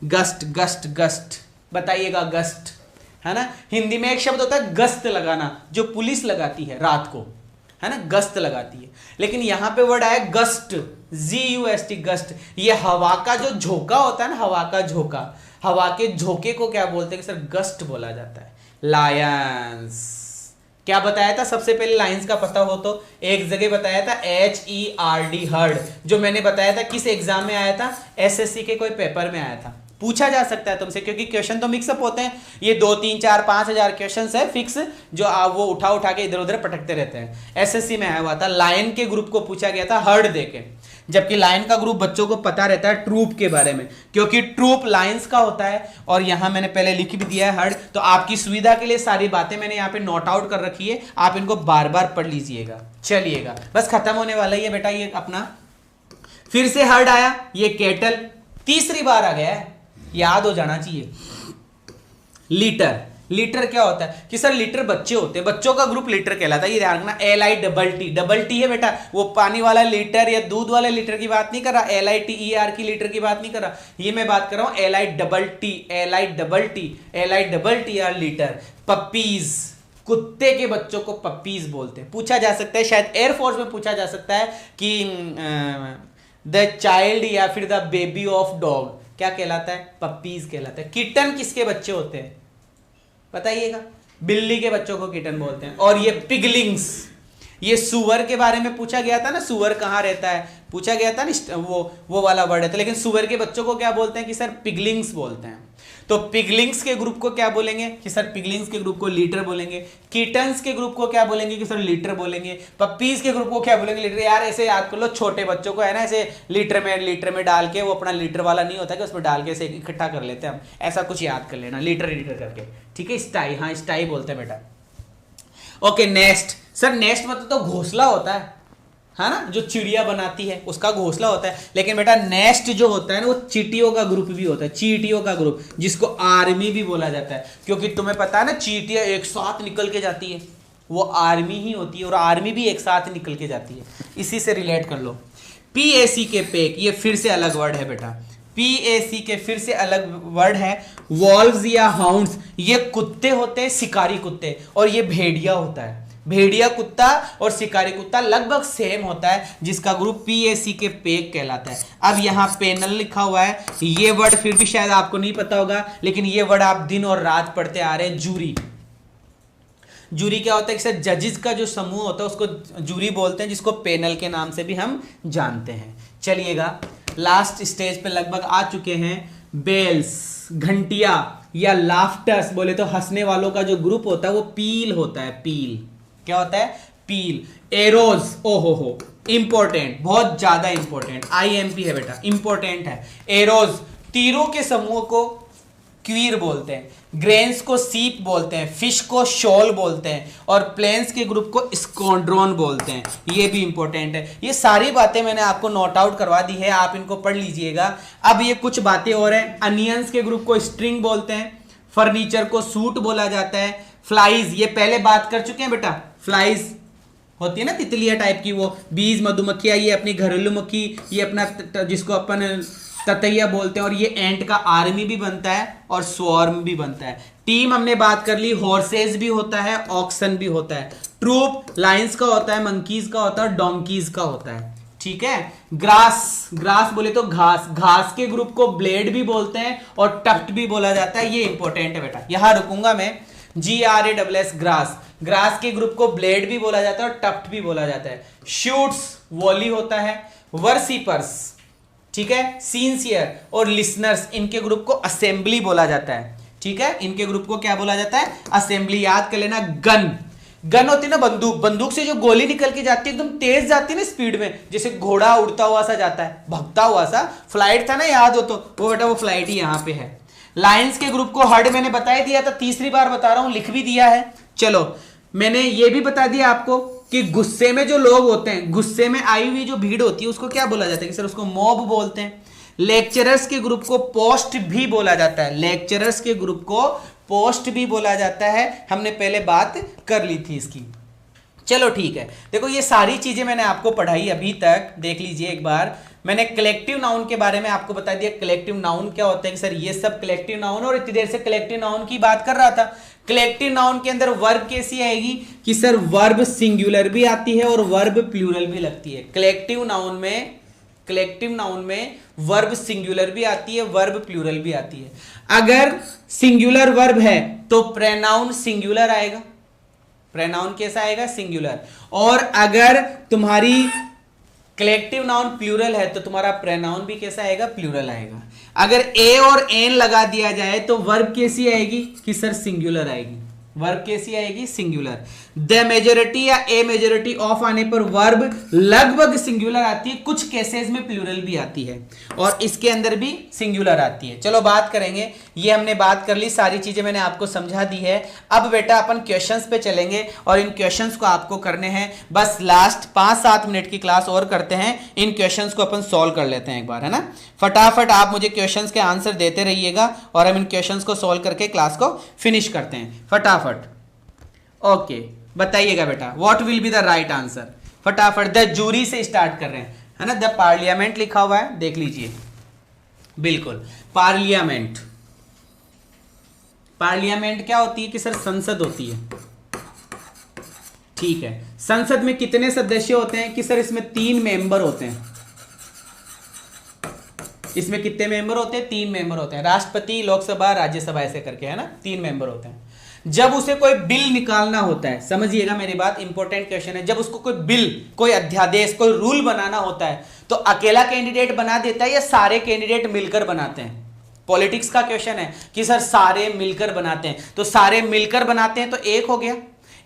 गस्ट, गस्ट गस्ट, बताइएगा गस्ट, है ना। हिंदी में एक शब्द होता है गश्त लगाना, जो पुलिस लगाती है रात को, है ना, गश्त लगाती है। लेकिन यहां पे वर्ड आया गस्ट, GUST, गस्ट। ये हवा का जो झोंका होता है ना, हवा का झोंका, हवा के झोंके को क्या बोलते हैं? सर गस्ट बोला जाता है। लायंस, क्या बताया था सबसे पहले? लाइंस का पता हो तो एक जगह बताया था HERD, हर्ड, जो मैंने बताया था किस एग्जाम में आया था? SSC के कोई पेपर में आया था। पूछा जा सकता है तुमसे, क्योंकि क्वेश्चन तो मिक्सअप होते हैं। ये 2, 3, 4, 5 हजार क्वेश्चन है फिक्स, जो आप वो उठा उठा के इधर उधर पटकते रहते हैं। SSC में आया हुआ था, लायन के ग्रुप को पूछा गया था हर्ड देके, जबकि लायन का ग्रुप बच्चों को पता रहता है ट्रूप के बारे में, क्योंकि ट्रूप लायंस का होता है। और यहां मैंने पहले लिख भी दिया है हर्ड, तो आपकी सुविधा के लिए सारी बातें मैंने यहाँ पे नोट आउट कर रखी है, आप इनको बार बार पढ़ लीजिएगा। चलिएगा, बस खत्म होने वाला ही है बेटा ये अपना। फिर से हर्ड आया, ये केटल तीसरी बार आ गया है, याद हो जाना चाहिए। लीटर, लीटर क्या होता है? कि सर लीटर बच्चे होते हैं, बच्चों का ग्रुप लीटर कहलाता है। ये ध्यान रखना, LITT, डबल टी है बेटा, वो पानी वाला लीटर या दूध वाले लीटर की बात नहीं कर रहा, LITER की लीटर की बात नहीं कर रहा, ये मैं बात कर रहा हूं LITTER लीटर। पप्पीज, कुत्ते के बच्चों को पप्पीज बोलते हैं। पूछा जा सकता है, शायद एयरफोर्स में पूछा जा सकता है कि द चाइल्ड या फिर द बेबी ऑफ डॉग क्या कहलाता है? पप्पीज कहलाता है। किटन किसके बच्चे होते हैं बताइएगा? बिल्ली के बच्चों को किटन बोलते हैं। और ये पिगलिंग्स, ये सुअर के बारे में पूछा गया था ना, सुअर कहाँ रहता है पूछा गया था ना, वो वाला वर्ड है। तो लेकिन सुअर के बच्चों को क्या बोलते हैं? कि सर पिगलिंग्स बोलते हैं। तो पिगलिंग्स के ग्रुप को क्या बोलेंगे? कि सर पिगलिंग्स के ग्रुप को लीटर बोलेंगे। किटन्स के ग्रुप को क्या बोलेंगे? कि सर लीटर बोलेंगे। पप्पीज के ग्रुप को क्या बोलेंगे? लीटर। यार ऐसे याद कर लो, छोटे बच्चों को है ना ऐसे लीटर में डाल के, वो अपना लीटर वाला नहीं होता कि उसमें डाल के ऐसे इकट्ठा कर लेते हैं हम, ऐसा कुछ याद कर लेना, लीटर लीटर करके, ठीक है। स्टाई, हाँ स्टाई बोलते हैं बेटा। Okay, nest. सर नेस्ट मतलब तो घोंसला होता है ना, जो चिड़िया बनाती है उसका घोंसला होता है। लेकिन बेटा नेस्ट जो होता है ना, वो चींटियों का ग्रुप भी होता है, चींटियों का ग्रुप, जिसको आर्मी भी बोला जाता है। क्योंकि तुम्हें पता है ना, चींटियां एक साथ निकल के जाती है, वो आर्मी ही होती है, और आर्मी भी एक साथ निकल के जाती है। इसी से रिलेट कर लो। PAC के पेक, ये फिर से अलग वर्ड है बेटा। PAC के फिर से अलग वर्ड है। वॉल्व्स या हाउंड्स, ये कुत्ते होते हैं, शिकारी कुत्ते, और ये भेड़िया होता है। भेड़िया कुत्ता और शिकारी कुत्ता लगभग सेम होता है, जिसका ग्रुप PAC के पेक कहलाता है। अब यहाँ पेनल लिखा हुआ है, ये वर्ड फिर भी शायद आपको नहीं पता होगा, लेकिन ये वर्ड आप दिन और रात पढ़ते आ रहे हैं। जूरी, जूरी क्या होता है? कि जजेस का जो समूह होता है उसको जूरी बोलते हैं, जिसको पेनल के नाम से भी हम जानते हैं। चलिएगा, लास्ट स्टेज पे लगभग आ चुके हैं। बेल्स, घंटिया या लाफ्टर्स बोले तो हंसने वालों का जो ग्रुप होता है वो पील होता है। पील क्या होता है? पील। एरोज, ओहो इंपॉर्टेंट, बहुत ज्यादा इंपॉर्टेंट, IMP है बेटा, इंपॉर्टेंट है। एरोज, तीरों के समूह को क्वीर बोलते हैं, ग्रेन्स को सीप बोलते हैं, फिश को शॉल बोलते हैं, और प्लेन्स के ग्रुप को स्क्वाड्रॉन बोलते हैं। ये भी इंपॉर्टेंट है। ये सारी बातें मैंने आपको नोट आउट करवा दी है, आप इनको पढ़ लीजिएगा। अब ये कुछ बातें और हैं। अनियंस के ग्रुप को स्ट्रिंग बोलते हैं, फर्नीचर को सूट बोला जाता है, फ्लाइज, ये पहले बात कर चुके हैं बेटा। फ्लाइज होती है ना तितलिया टाइप की, वो बीज मधुमक्खियां, ये अपनी घरेलू मक्खी, ये अपना जिसको अपन ततैया बोलते हैं, और ये एंट का आर्मी भी बनता है और स्वॉर्म भी बनता है। टीम हमने बात कर ली, हॉर्सेस भी होता है, ऑक्सन भी होता है। ट्रूप लाइंस का होता है, मंकीज का होता है, डोंकीज का होता है। ठीक है। ग्रास, ग्रास बोले तो घास, घास के ग्रुप को ब्लेड भी बोलते हैं और टफ्ट भी बोला जाता है। ये इंपॉर्टेंट है बेटा, यहां रुकूंगा मैं। GRASS ग्रास, ग्रास के ग्रुप को ब्लेड भी बोला जाता है और टफ्ट भी बोला जाता है। शूट्स वॉली होता है। वर्सिपर्स, ठीक है, सिंसियर और लिसनर्स, इनके ग्रुप को असेंबली बोला जाता है। ठीक है, इनके ग्रुप को क्या बोला जाता है? असेंबली। याद कर लेना। गन, गन होती है ना बंदूक, बंदूक से जो गोली निकल के जाती है एकदम तेज जाती है ना स्पीड में, जैसे घोड़ा उड़ता हुआ सा जाता है, भगता हुआ सा। फ्लाइट था ना, याद हो तो, वो बेटा वो फ्लाइट ही यहां पे है। लायंस के ग्रुप को हर्ड मैंने बता ही दिया था, तीसरी बार बता रहा हूं, लिख भी दिया है। चलो, मैंने ये भी बता दिया आपको कि गुस्से में जो लोग होते हैं, गुस्से में आई हुई जो भीड़ होती है, उसको क्या बोला जाता है? कि सर उसको मॉब बोलते हैं। लेक्चरर्स के ग्रुप को पोस्ट भी बोला जाता है, लेक्चरर्स के ग्रुप को पोस्ट भी बोला जाता है। हमने पहले बात कर ली थी इसकी। चलो ठीक है, देखो ये सारी चीजें मैंने आपको पढ़ाई अभी तक, देख लीजिए एक बार। मैंने कलेक्टिव नाउन के बारे में आपको बता दिया, कलेक्टिव नाउन क्या होता है कि सर ये सब कलेक्टिव नाउन, और इतनी देर से कलेक्टिव नाउन की बात कर रहा था। कलेक्टिव नाउन के अंदर वर्ब कैसी आएगी कि सर वर्ब सिंगुलर भी आती है और वर्ब प्लूरल भी लगती है। कलेक्टिव नाउन में वर्ब सिंगुलर भी आती है, वर्ब प्लूरल भी आती है। अगर सिंगुलर वर्ब है तो प्रोनाउन सिंगुलर आएगा, प्रोनाउन कैसा आएगा? सिंगुलर। और अगर तुम्हारी कलेक्टिव नाउन प्लूरल है तो तुम्हारा प्रोनाउन भी कैसा आएगा? प्लूरल आएगा। अगर ए और एन लगा दिया जाए तो वर्ब कैसी आएगी कि सर सिंगुलर आएगी, वर्ब कैसी आएगी? सिंगुलर। द मेजॉरिटी या ए मेजॉरिटी ऑफ आने पर वर्ब लगभग सिंगुलर आती है, कुछ केसेस में प्लूरल भी आती है, और इसके अंदर भी सिंगुलर आती है। चलो बात करेंगे, ये हमने बात कर ली, सारी चीजें मैंने आपको समझा दी है। अब बेटा अपन क्वेश्चंस पे चलेंगे और इन क्वेश्चंस को आपको करने हैं। बस लास्ट 5-7 मिनट की क्लास और करते हैं, इन क्वेश्चंस को अपन सॉल्व कर लेते हैं एक बार, है ना। फटाफट आप मुझे क्वेश्चंस के आंसर देते रहिएगा और हम इन क्वेश्चंस को सॉल्व करके क्लास को फिनिश करते हैं। फटाफट। ओके, बताइएगा बेटा, what will be the right answer? फटाफट। द जूरी से स्टार्ट कर रहे हैं, है ना। द पार्लियामेंट लिखा हुआ है, देख लीजिए। बिल्कुल, पार्लियामेंट। पार्लियामेंट क्या होती है कि सर संसद होती है। ठीक है, संसद में कितने सदस्य होते हैं कि सर इसमें 3 मेंबर होते हैं। इसमें कितने मेंबर होते हैं? 3 मेंबर होते हैं। राष्ट्रपति, लोकसभा, राज्यसभा, ऐसे करके, है ना, 3 मेंबर होते हैं। जब उसे कोई बिल निकालना होता है, समझिएगा मेरी बात, इंपॉर्टेंट क्वेश्चन है, जब उसको कोई बिल, कोई अध्यादेश, कोई रूल बनाना होता है तो अकेला कैंडिडेट बना देता है या सारे कैंडिडेट मिलकर बनाते हैं? पॉलिटिक्स का क्वेश्चन है कि सर सारे मिलकर बनाते हैं, तो सारे मिलकर बनाते हैं तो एक हो गया,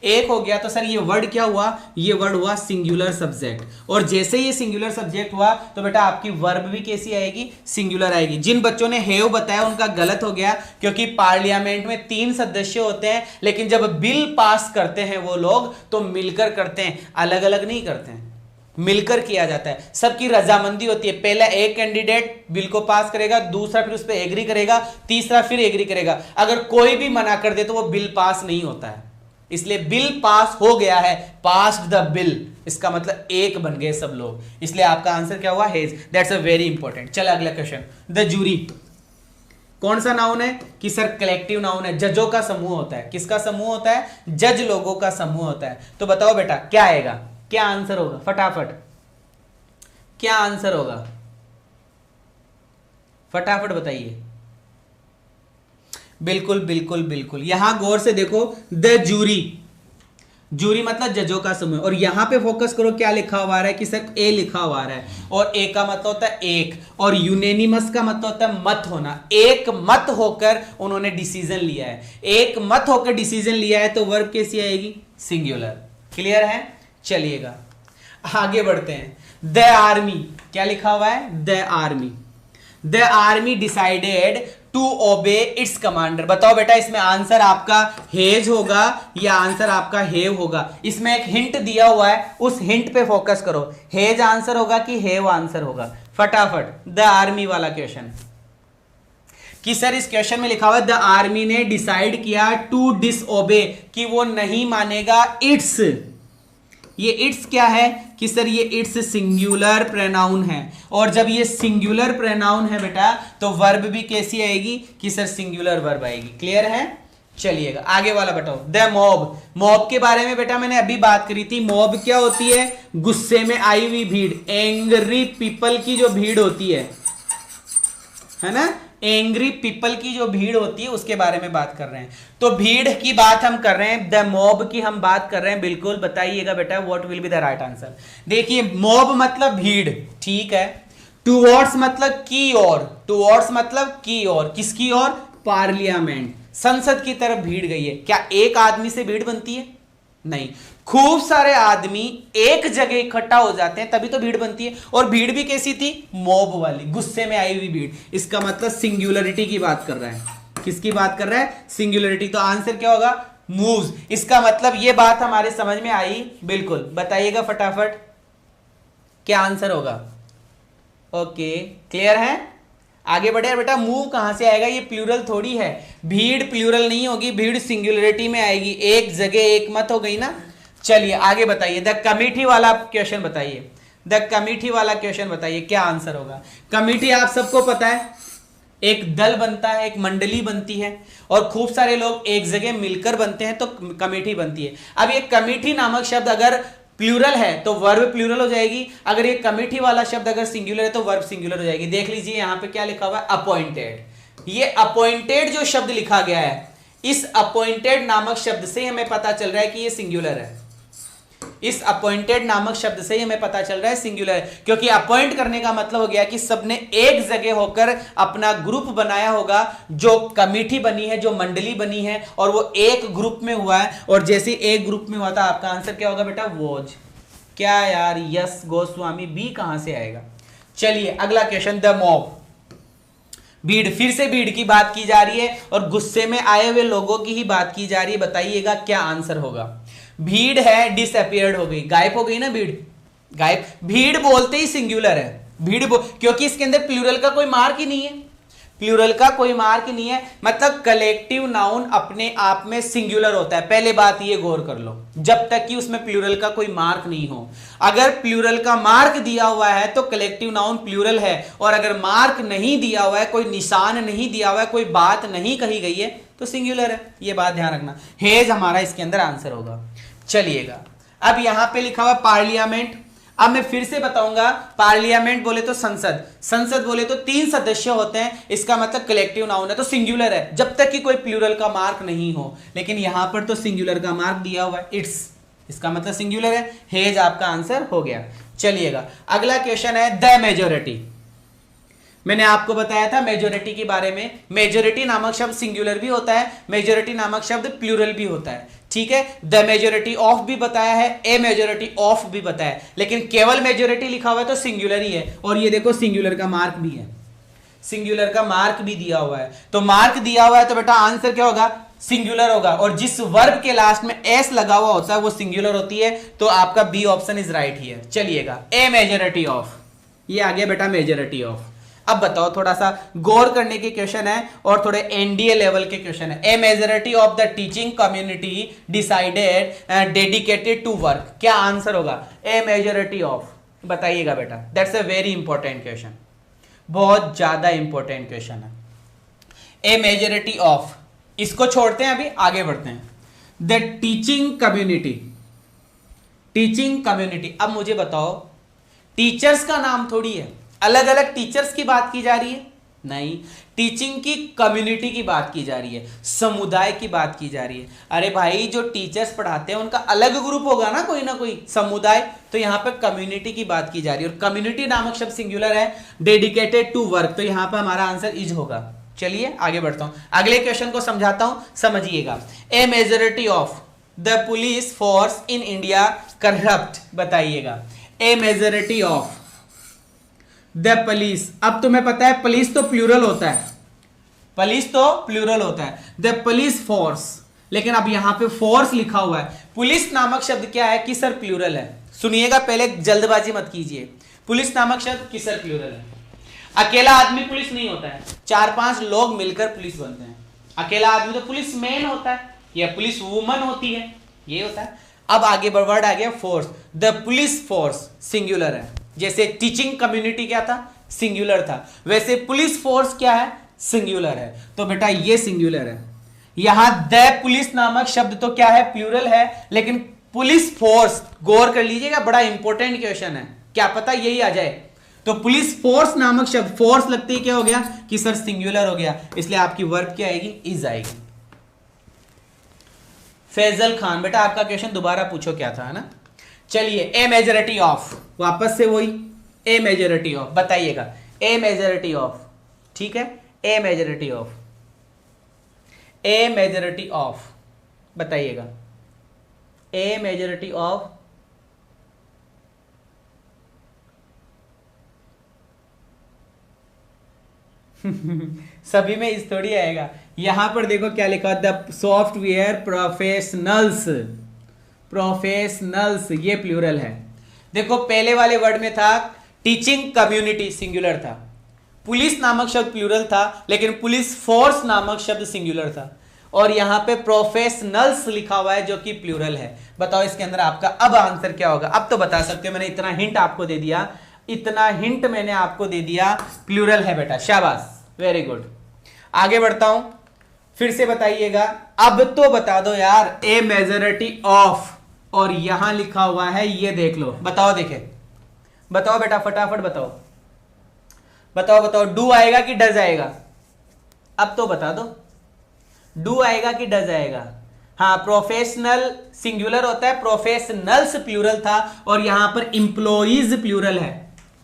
एक हो गया। तो सर ये वर्ड क्या हुआ? ये वर्ड हुआ सिंगुलर सब्जेक्ट। और जैसे ये सिंगुलर सब्जेक्ट हुआ तो बेटा आपकी वर्ब भी कैसी आएगी? सिंगुलर आएगी। जिन बच्चों ने हैव बताया उनका गलत हो गया, क्योंकि पार्लियामेंट में 3 सदस्य होते हैं, लेकिन जब बिल पास करते हैं वो लोग तो मिलकर करते हैं, अलग अलग नहीं करते हैं, मिलकर किया जाता है। सबकी रजामंदी होती है। पहला एक कैंडिडेट बिल को पास करेगा, दूसरा फिर उस पर एग्री करेगा, तीसरा फिर एग्री करेगा। अगर कोई भी मना कर दे तो वो बिल पास नहीं होता है। इसलिए बिल पास हो गया है, पास्ड द बिल, इसका मतलब एक बन गए सब लोग, इसलिए आपका आंसर क्या हुआ? Hedge. That's a very important. चलो अगला क्वेश्चन। द जूरी कौन सा नाउन है कि सर कलेक्टिव नाउन है, जजों का समूह होता है। किसका समूह होता है? जज लोगों का समूह होता है। तो बताओ बेटा क्या आएगा, क्या आंसर होगा? फटाफट, क्या आंसर होगा? फटाफट बताइए। बिल्कुल बिल्कुल बिल्कुल, यहां गौर से देखो, द जूरी, जूरी मतलब जजों का समूह, और यहां पे फोकस करो क्या लिखा हुआ है कि सर ए लिखा हुआ है, और ए का मतलब होता है एक, और यूनेनिमस का मतलब होता है मत होना। एक मत होकर उन्होंने डिसीजन लिया है, एक मत होकर डिसीजन लिया है, तो वर्ब कैसी आएगी? सिंगुलर। क्लियर है? चलिएगा आगे बढ़ते हैं। द आर्मी, क्या लिखा हुआ है? The army. The army decided to obey its commander. बताओ बेटा इसमें आंसर आपका हेज होगा या आंसर आपका हेव होगा? इसमें एक हिंट दिया हुआ है, उस हिंट पे फोकस करो। हेज आंसर होगा कि हेव आंसर होगा? फटाफट, द आर्मी वाला क्वेश्चन। कि सर इस क्वेश्चन में लिखा हुआ है द आर्मी ने डिसाइड किया टू डिसओबे, कि वो नहीं मानेगा इट्स। ये इट्स क्या है कि सर ये इट्स सिंगुलर प्रोनाउन है, और जब ये सिंगुलर प्रोनाउन है बेटा तो वर्ब भी कैसी आएगी कि सर सिंगुलर वर्ब आएगी। क्लियर है? चलिएगा आगे वाला बताओ। द मॉब, मॉब के बारे में बेटा मैंने अभी बात करी थी। मॉब क्या होती है? गुस्से में आई हुई भीड़, एंग्री पीपल की जो भीड़ होती है ना, एंग्री पीपल की जो भीड़ होती है उसके बारे में बात कर रहे हैं। तो भीड़ की बात हम कर रहे हैं, द मॉब की हम बात कर रहे हैं। बिल्कुल बताइएगा बेटा what will be the right answer. देखिए मॉब मतलब भीड़, ठीक है। टुवर्ड्स मतलब की ओर, टुवर्ड्स मतलब की ओर, किसकी ओर? पार्लियामेंट, संसद की तरफ भीड़ गई है। क्या एक आदमी से भीड़ बनती है? नहीं, खूब सारे आदमी एक जगह इकट्ठा हो जाते हैं तभी तो भीड़ बनती है। और भीड़ भी कैसी थी? मॉब वाली, गुस्से में आई हुई भीड़। इसका मतलब सिंगुलरिटी की बात कर रहा है। किसकी बात कर रहा है? सिंगुलरिटी। तो आंसर क्या होगा? मूव्स। इसका मतलब ये बात हमारे समझ में आई? बिल्कुल, बताइएगा फटाफट क्या आंसर होगा। ओके, क्लियर है? आगे बढ़े बेटा। मूव कहां से आएगा? ये प्लूरल थोड़ी है, भीड़ प्लूरल नहीं होगी, भीड़ सिंगुलरिटी में आएगी। एक जगह एक मत हो गई ना। चलिए आगे बताइए, द कमिटी वाला क्वेश्चन बताइए। द कमिटी वाला क्वेश्चन बताइए क्या आंसर होगा। कमिटी आप सबको पता है, एक दल बनता है, एक मंडली बनती है, और खूब सारे लोग एक जगह मिलकर बनते हैं तो कमेटी बनती है। अब ये कमेटी नामक शब्द अगर प्लूरल है तो वर्ब प्लूरल हो जाएगी, अगर ये कमेटी वाला शब्द अगर सिंगुलर है तो वर्ब सिंगुलर हो जाएगी। देख लीजिए यहां पे क्या लिखा हुआ है? अपॉइंटेड। ये अपॉइंटेड जो शब्द लिखा गया है, इस अपॉइंटेड नामक शब्द से हमें पता चल रहा है कि ये सिंगुलर है। इस अपॉइंटेड नामक शब्द से हमें पता चल रहा है सिंगुलर है, क्योंकि अपॉइंट करने का मतलब हो गया कि सबने एक जगह होकर अपना ग्रुप बनाया होगा, जो कमेटी बनी है, जो मंडली बनी है, और वो एक ग्रुप में हुआ है। और जैसे एक ग्रुप में हुआ था, आपका आंसर क्या होगा बेटा? वॉज। क्या यार, यस गोस्वामी, बी कहां से आएगा? चलिए अगला क्वेश्चन, द मॉब, भीड़। फिर से भीड़ की बात की जा रही है और गुस्से में आए हुए लोगों की ही बात की जा रही है। बताइएगा क्या आंसर होगा। भीड़ है, डिसअपियर्ड हो गई, गायब हो गई ना भीड़, गायब। भीड़ बोलते ही सिंगुलर है, क्योंकि इसके अंदर प्लूरल का कोई मार्क ही नहीं है, प्लूरल का कोई मार्क नहीं है। मतलब कलेक्टिव नाउन अपने आप में सिंगुलर होता है। पहले बात ये गौर कर लो, जब तक कि उसमें प्लूरल का कोई मार्क नहीं हो। अगर प्लूरल का मार्क दिया हुआ है तो कलेक्टिव नाउन प्लूरल है, और अगर मार्क नहीं दिया हुआ है, कोई निशान नहीं दिया हुआ है, कोई बात नहीं कही गई है तो सिंगुलर है। ये बात ध्यान रखना। हेज हमारा इसके अंदर आंसर होगा। चलिएगा, अब यहां पे लिखा हुआ पार्लियामेंट। अब मैं फिर से बताऊंगा, पार्लियामेंट बोले तो संसद, संसद बोले तो 3 सदस्य होते हैं, इसका मतलब कलेक्टिव नाउन है तो सिंगुलर है, जब तक कि कोई प्लूरल का मार्क नहीं हो। लेकिन यहां पर तो सिंगुलर का मार्क दिया हुआ है, इट्स, इसका मतलब सिंगुलर है। हेज आपका आंसर हो गया। चलिएगा अगला क्वेश्चन है, द मेजोरिटी। मैंने आपको बताया था मेजोरिटी के बारे में। मेजोरिटी नामक शब्द सिंगुलर भी होता है, मेजोरिटी नामक शब्द प्लूरल भी होता है, ठीक है। द मेजोरिटी ऑफ भी बताया है, ए मेजोरिटी ऑफ भी बताया है, लेकिन केवल मेजोरिटी लिखा हुआ है तो सिंगुलर ही है। और ये देखो सिंगुलर का मार्क भी है, सिंगुलर का मार्क भी दिया हुआ है। तो मार्क दिया हुआ है तो बेटा आंसर क्या होगा? सिंगुलर होगा। और जिस वर्ब के लास्ट में एस लगा हुआ होता है वो सिंगुलर होती है, तो आपका B option is right here. चलिएगा, ए मेजोरिटी ऑफ, ये आ गया बेटा मेजोरिटी ऑफ। अब बताओ, थोड़ा सा गौर करने के क्वेश्चन है और थोड़े एनडीए लेवल के क्वेश्चन है। A majority of the teaching community decided dedicated to work, क्या आंसर होगा? ए मेजोरिटी ऑफ, बताइएगा बेटा। That's a very important question, बहुत ज्यादा इंपॉर्टेंट क्वेश्चन है। ए मेजोरिटी ऑफ, इसको छोड़ते हैं, अभी आगे बढ़ते हैं। The teaching community, teaching community. अब मुझे बताओ, टीचर्स का नाम थोड़ी है, अलग अलग टीचर्स की बात की जा रही है? नहीं, टीचिंग की कम्युनिटी की बात की जा रही है, समुदाय की बात की जा रही है। अरे भाई, जो टीचर्स पढ़ाते हैं उनका अलग ग्रुप होगा ना कोई समुदाय, तो यहां पे कम्युनिटी की बात की जा रही है। और कम्युनिटी नामक शब्द सिंगुलर है, डेडिकेटेड टू वर्क, तो यहां पे हमारा आंसर इज होगा। चलिए आगे बढ़ता हूं, अगले क्वेश्चन को समझाता हूं, समझिएगा। A majority of the police force in India corrupt, बताइएगा। A majority of the police, अब तुम्हें पता है पुलिस तो प्लूरल होता है, पुलिस तो प्लूरल होता है, द पुलिस फोर्स, लेकिन अब यहां पे फोर्स लिखा हुआ है। पुलिस नामक शब्द क्या है कि सर प्लूरल है। सुनिएगा, पहले जल्दबाजी मत कीजिए। पुलिस नामक शब्द किसर प्लूरल है। अकेला आदमी पुलिस नहीं होता है, 4-5 लोग मिलकर पुलिस बनते हैं। अकेला आदमी तो पुलिस मैन होता है या पुलिस वुमन होती है, ये होता है। अब आगे वर्ड आ गया force. The police force singular है, जैसे टीचिंग कम्युनिटी क्या था, सिंगुलर था, वैसे पुलिस फोर्स क्या है, सिंगुलर है। तो बेटा ये सिंगुलर है। यहां द पुलिस नामक शब्द तो क्या है, प्लूरल है, लेकिन पुलिस फोर्स, गौर कर लीजिएगा, बड़ा इंपॉर्टेंट क्वेश्चन है, क्या पता यही आ जाए। तो पुलिस फोर्स नामक शब्द, फोर्स लगते ही क्या हो गया कि सर सिंगुलर हो गया, इसलिए आपकी वर्ब क्या आएगी, इज आएगी। फैजल खान, बेटा आपका क्वेश्चन दोबारा पूछो क्या था, है ना। चलिए, ए मेजॉरिटी ऑफ, वापस से वही ए मेजॉरिटी ऑफ, बताइएगा ए मेजॉरिटी ऑफ, ठीक है, a majority of, a majority of, बताइएगा ए मेजॉरिटी ऑफ सभी में इस थोड़ी आएगा। यहां पर देखो क्या लिखा, द सॉफ्टवेयर प्रोफेशनल्स, प्रोफेशनल्स ये प्लूरल है। देखो पहले वाले वर्ड में था टीचिंग कम्युनिटी, सिंगुलर था, पुलिस नामक शब्द प्लूरल था, लेकिन पुलिस फोर्स नामक शब्द सिंगुलर था, और यहां पे प्रोफेशनल्स लिखा हुआ है जो कि प्लूरल है। बताओ इसके अंदर आपका अब आंसर क्या होगा। अब तो बता सकते हो, मैंने इतना हिंट आपको दे दिया, इतना हिंट मैंने आपको दे दिया, प्लूरल है बेटा, शाबाश, वेरी गुड। आगे बढ़ता हूं, फिर से बताइएगा, अब तो बता दो यार, ए मेजॉरिटी ऑफ, और यहां लिखा हुआ है ये देख लो, बताओ, देखे बताओ बेटा, फटाफट बताओ, बताओ बताओ, डू आएगा कि डज आएगा, अब तो बता दो, डू आएगा कि डज आएगा। हाँ, प्रोफेशनल सिंगुलर होता है, प्रोफेशनल्स प्लूरल था, और यहां पर इंप्लॉइज प्लूरल है,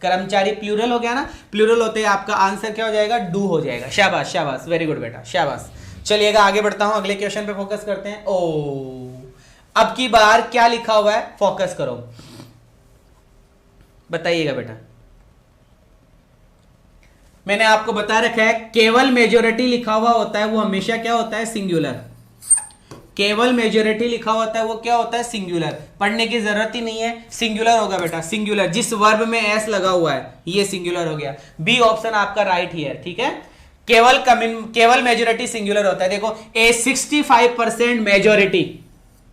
कर्मचारी प्लूरल हो गया ना, प्लूरल होते हैं, आपका आंसर क्या हो जाएगा, डू हो जाएगा। शाबाश शाबाश, वेरी गुड बेटा, शाबाश। चलिएगा आगे बढ़ता हूं, अगले क्वेश्चन पे फोकस करते हैं। ओ, अब की बार क्या लिखा हुआ है, फोकस करो, बताइएगा बेटा। मैंने आपको बता रखा है, केवल मेजॉरिटी लिखा हुआ होता है वो हमेशा क्या होता है, सिंगुलर। केवल मेजॉरिटी लिखा होता है वो क्या होता है, सिंगुलर। पढ़ने की जरूरत ही नहीं है, सिंगुलर होगा बेटा, सिंगुलर। जिस वर्ब में एस लगा हुआ है ये सिंगुलर हो गया। बी ऑप्शन आपका राइट ही है, ठीक है। केवल मेजॉरिटी सिंगुलर होता है। देखो ए 65% मेजॉरिटी,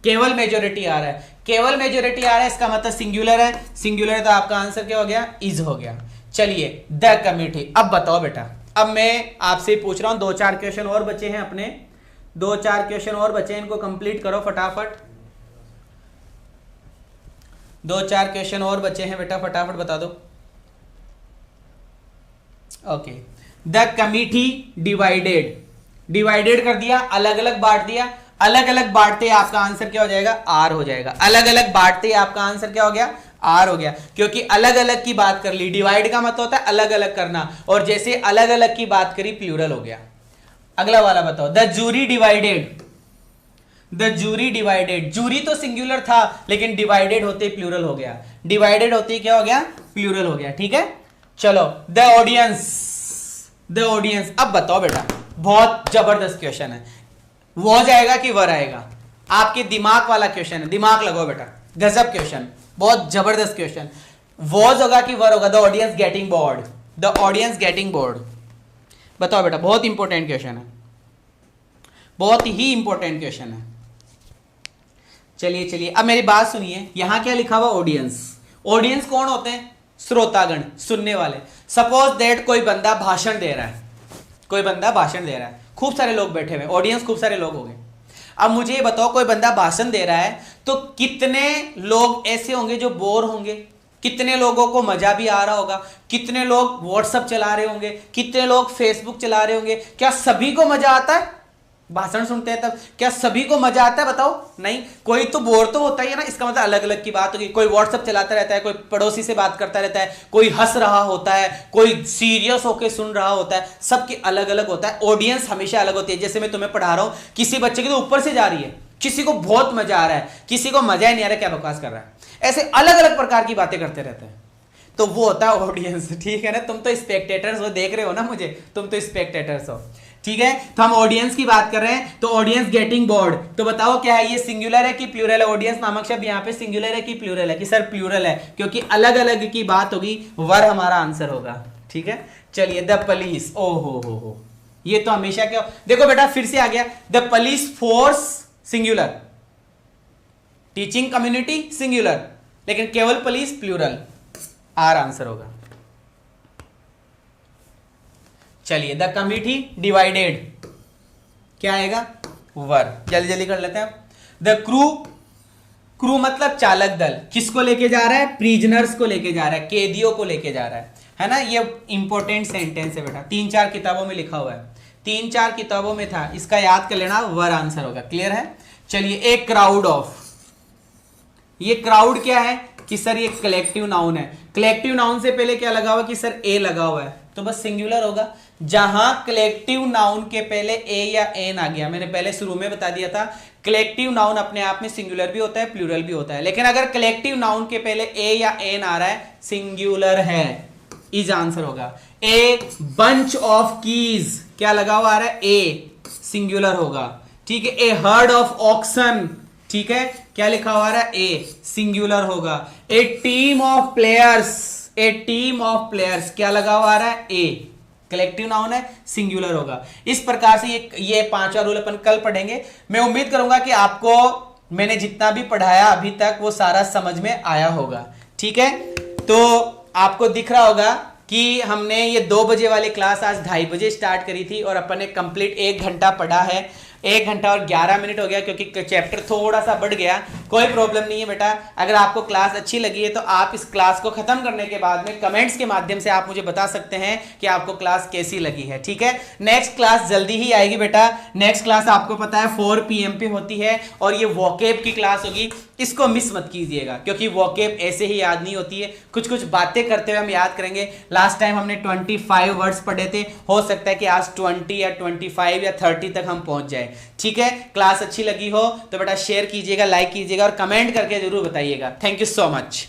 केवल मेजॉरिटी आ रहा है, केवल मेजॉरिटी आ रहा है, इसका मतलब सिंगुलर है, सिंगुलर है, तो आपका आंसर क्या हो गया, इज हो गया। चलिए, द कमिटी, अब बताओ बेटा, अब मैं आपसे पूछ रहा हूं, 2-4 क्वेश्चन और बचे हैं अपने, 2-4 क्वेश्चन और बचे हैं, इनको कंप्लीट करो फटाफट। 2-4 क्वेश्चन और बचे हैं बेटा, फटाफट बता दो। Okay, the committee divided, divided कर दिया, अलग अलग बांट दिया, अलग अलग बांटते आपका आंसर क्या हो जाएगा, आर हो जाएगा। अलग अलग बांटते आपका आंसर क्या हो गया, आर हो गया, क्योंकि अलग अलग की बात कर ली। डिवाइड का मतलब होता है अलग अलग करना, और जैसे अलग अलग की बात करी प्लूरल हो गया। अगला वाला बताओ, the jury divided, the jury divided, jury तो सिंगुलर था लेकिन डिवाइडेड होते प्लूरल हो गया, डिवाइडेड होते क्या हो गया, प्लूरल हो गया, ठीक है। चलो, द ऑडियंस, द ऑडियंस, अब बताओ बेटा, बहुत जबरदस्त क्वेश्चन है, वो जाएगा कि वर आएगा, आपके दिमाग वाला क्वेश्चन है, दिमाग लगाओ बेटा, गजब क्वेश्चन, बहुत जबरदस्त क्वेश्चन। वॉज होगा कि वर होगा, the audience getting bored, the audience getting bored, बताओ बेटा, बहुत इंपॉर्टेंट क्वेश्चन है, बहुत ही इंपॉर्टेंट क्वेश्चन है। चलिए चलिए, अब मेरी बात सुनिए, यहां क्या लिखा हुआ, ऑडियंस। ऑडियंस कौन होते हैं, श्रोतागण, सुनने वाले। सपोज दैट कोई बंदा भाषण दे रहा है, कोई बंदा भाषण दे रहा है, खूब सारे लोग बैठे हुए, ऑडियंस खूब सारे लोग हो गए। अब मुझे ये बताओ, कोई बंदा भाषण दे रहा है तो कितने लोग ऐसे होंगे जो बोर होंगे, कितने लोगों को मजा भी आ रहा होगा, कितने लोग व्हाट्सएप चला रहे होंगे, कितने लोग फेसबुक चला रहे होंगे। क्या सभी को मजा आता है भाषण सुनते हैं तब, क्या सभी को मजा आता है, बताओ, नहीं, कोई तो बोर तो होता ही है ना। इसका मतलब अलग अलग की बात होगी, कोई व्हाट्सएप चलाता रहता है, कोई पड़ोसी से बात करता रहता है, कोई हंस रहा होता है, कोई सीरियस होकर सुन रहा होता है, सबकी अलग अलग होता है। ऑडियंस हमेशा अलग होती है। जैसे मैं तुम्हें पढ़ा रहा हूं, किसी बच्चे की तो ऊपर से जा रही है, किसी को बहुत मजा आ रहा है, किसी को मजा ही नहीं आ रहा, क्या बकवास कर रहा है, ऐसे अलग अलग प्रकार की बातें करते रहते हैं, तो वो होता है ऑडियंस, ठीक है ना। तुम तो स्पेक्टेटर्स हो, देख रहे हो ना मुझे, तुम तो स्पेक्टेटर्स हो, ठीक है। तो हम ऑडियंस की बात कर रहे हैं, तो ऑडियंस गेटिंग बोर्ड, तो बताओ क्या है, ये सिंगुलर है कि प्लूरल है। ऑडियंस नामक शब्द यहाँ पे सिंगुलर है कि प्लूरल है, कि सर प्लूरल है, क्योंकि अलग अलग की बात होगी, वर हमारा आंसर होगा, ठीक है, चलिए द पुलिस, ओ हो, ये तो हमेशा क्या, देखो बेटा फिर से आ गया, the police force singular, teaching community singular, लेकिन केवल पुलिस प्लूरल, आर आंसर होगा। चलिए द कमिटी डिवाइडेड, क्या आएगा, वर, जल्दी जल्दी कर लेते हैं। द क्रू, क्रू मतलब चालक दल, किसको लेके जा रहा है, प्रिजनर्स को लेके जा रहा है, कैदियों को लेके जा रहा है ना, ये इंपॉर्टेंट सेंटेंस है बेटा, 3-4 किताबों में लिखा हुआ है, 3-4 किताबों में था, इसका याद कर लेना, वर आंसर होगा, क्लियर है। चलिए एक क्राउड ऑफ, ये क्राउड क्या है कि सर ये कलेक्टिव नाउन है, कलेक्टिव नाउन से पहले क्या लगा हुआ कि सर ए लगा हुआ है, तो बस सिंगुलर होगा। जहां कलेक्टिव नाउन के पहले ए या एन आ गया, मैंने पहले शुरू में बता दिया था, कलेक्टिव नाउन अपने आप में सिंगुलर भी होता है प्लूरल भी होता है, लेकिन अगर कलेक्टिव नाउन के पहले ए या एन आ रहा है, सिंगुलर है, इज आंसर होगा। ए बंच ऑफ कीज, क्या लगा हुआ आ रहा है, ए, सिंगुलर होगा, ठीक है। ए हर्ड ऑफ ऑक्सन, ठीक है, क्या लिखा हुआ है, ए, सिंगुलर होगा। A team of players, a team of players, क्या लगा हुआ आ रहा है, ए, कलेक्टिव नाउन है, सिंगुलर होगा। इस प्रकार से ये 5वां रूल अपन कल पढ़ेंगे। मैं उम्मीद करूंगा कि आपको मैंने जितना भी पढ़ाया अभी तक वो सारा समझ में आया होगा, ठीक है। तो आपको दिख रहा होगा कि हमने ये 2 बजे वाली क्लास आज 2:30 बजे स्टार्ट करी थी और अपन ने कंप्लीट 1 घंटा पढ़ा है, 1 घंटा और 11 मिनट हो गया, क्योंकि चैप्टर थोड़ा सा बढ़ गया। कोई प्रॉब्लम नहीं है बेटा, अगर आपको क्लास अच्छी लगी है तो आप इस क्लास को खत्म करने के बाद में कमेंट्स के माध्यम से आप मुझे बता सकते हैं कि आपको क्लास कैसी लगी है, ठीक है। नेक्स्ट क्लास जल्दी ही आएगी बेटा, नेक्स्ट क्लास आपको पता है 4 PM पे होती है और ये वोकेब की क्लास होगी, इसको मिस मत कीजिएगा, क्योंकि वोकेब ऐसे ही याद नहीं होती है, कुछ कुछ बातें करते हुए हम याद करेंगे। लास्ट टाइम हमने 25 वर्ड्स पढ़े थे, हो सकता है कि आज 20 या 25 या 30 तक हम पहुंच जाए, ठीक है। क्लास अच्छी लगी हो तो बेटा शेयर कीजिएगा, लाइक कीजिएगा और कमेंट करके जरूर बताइएगा। Thank you so much.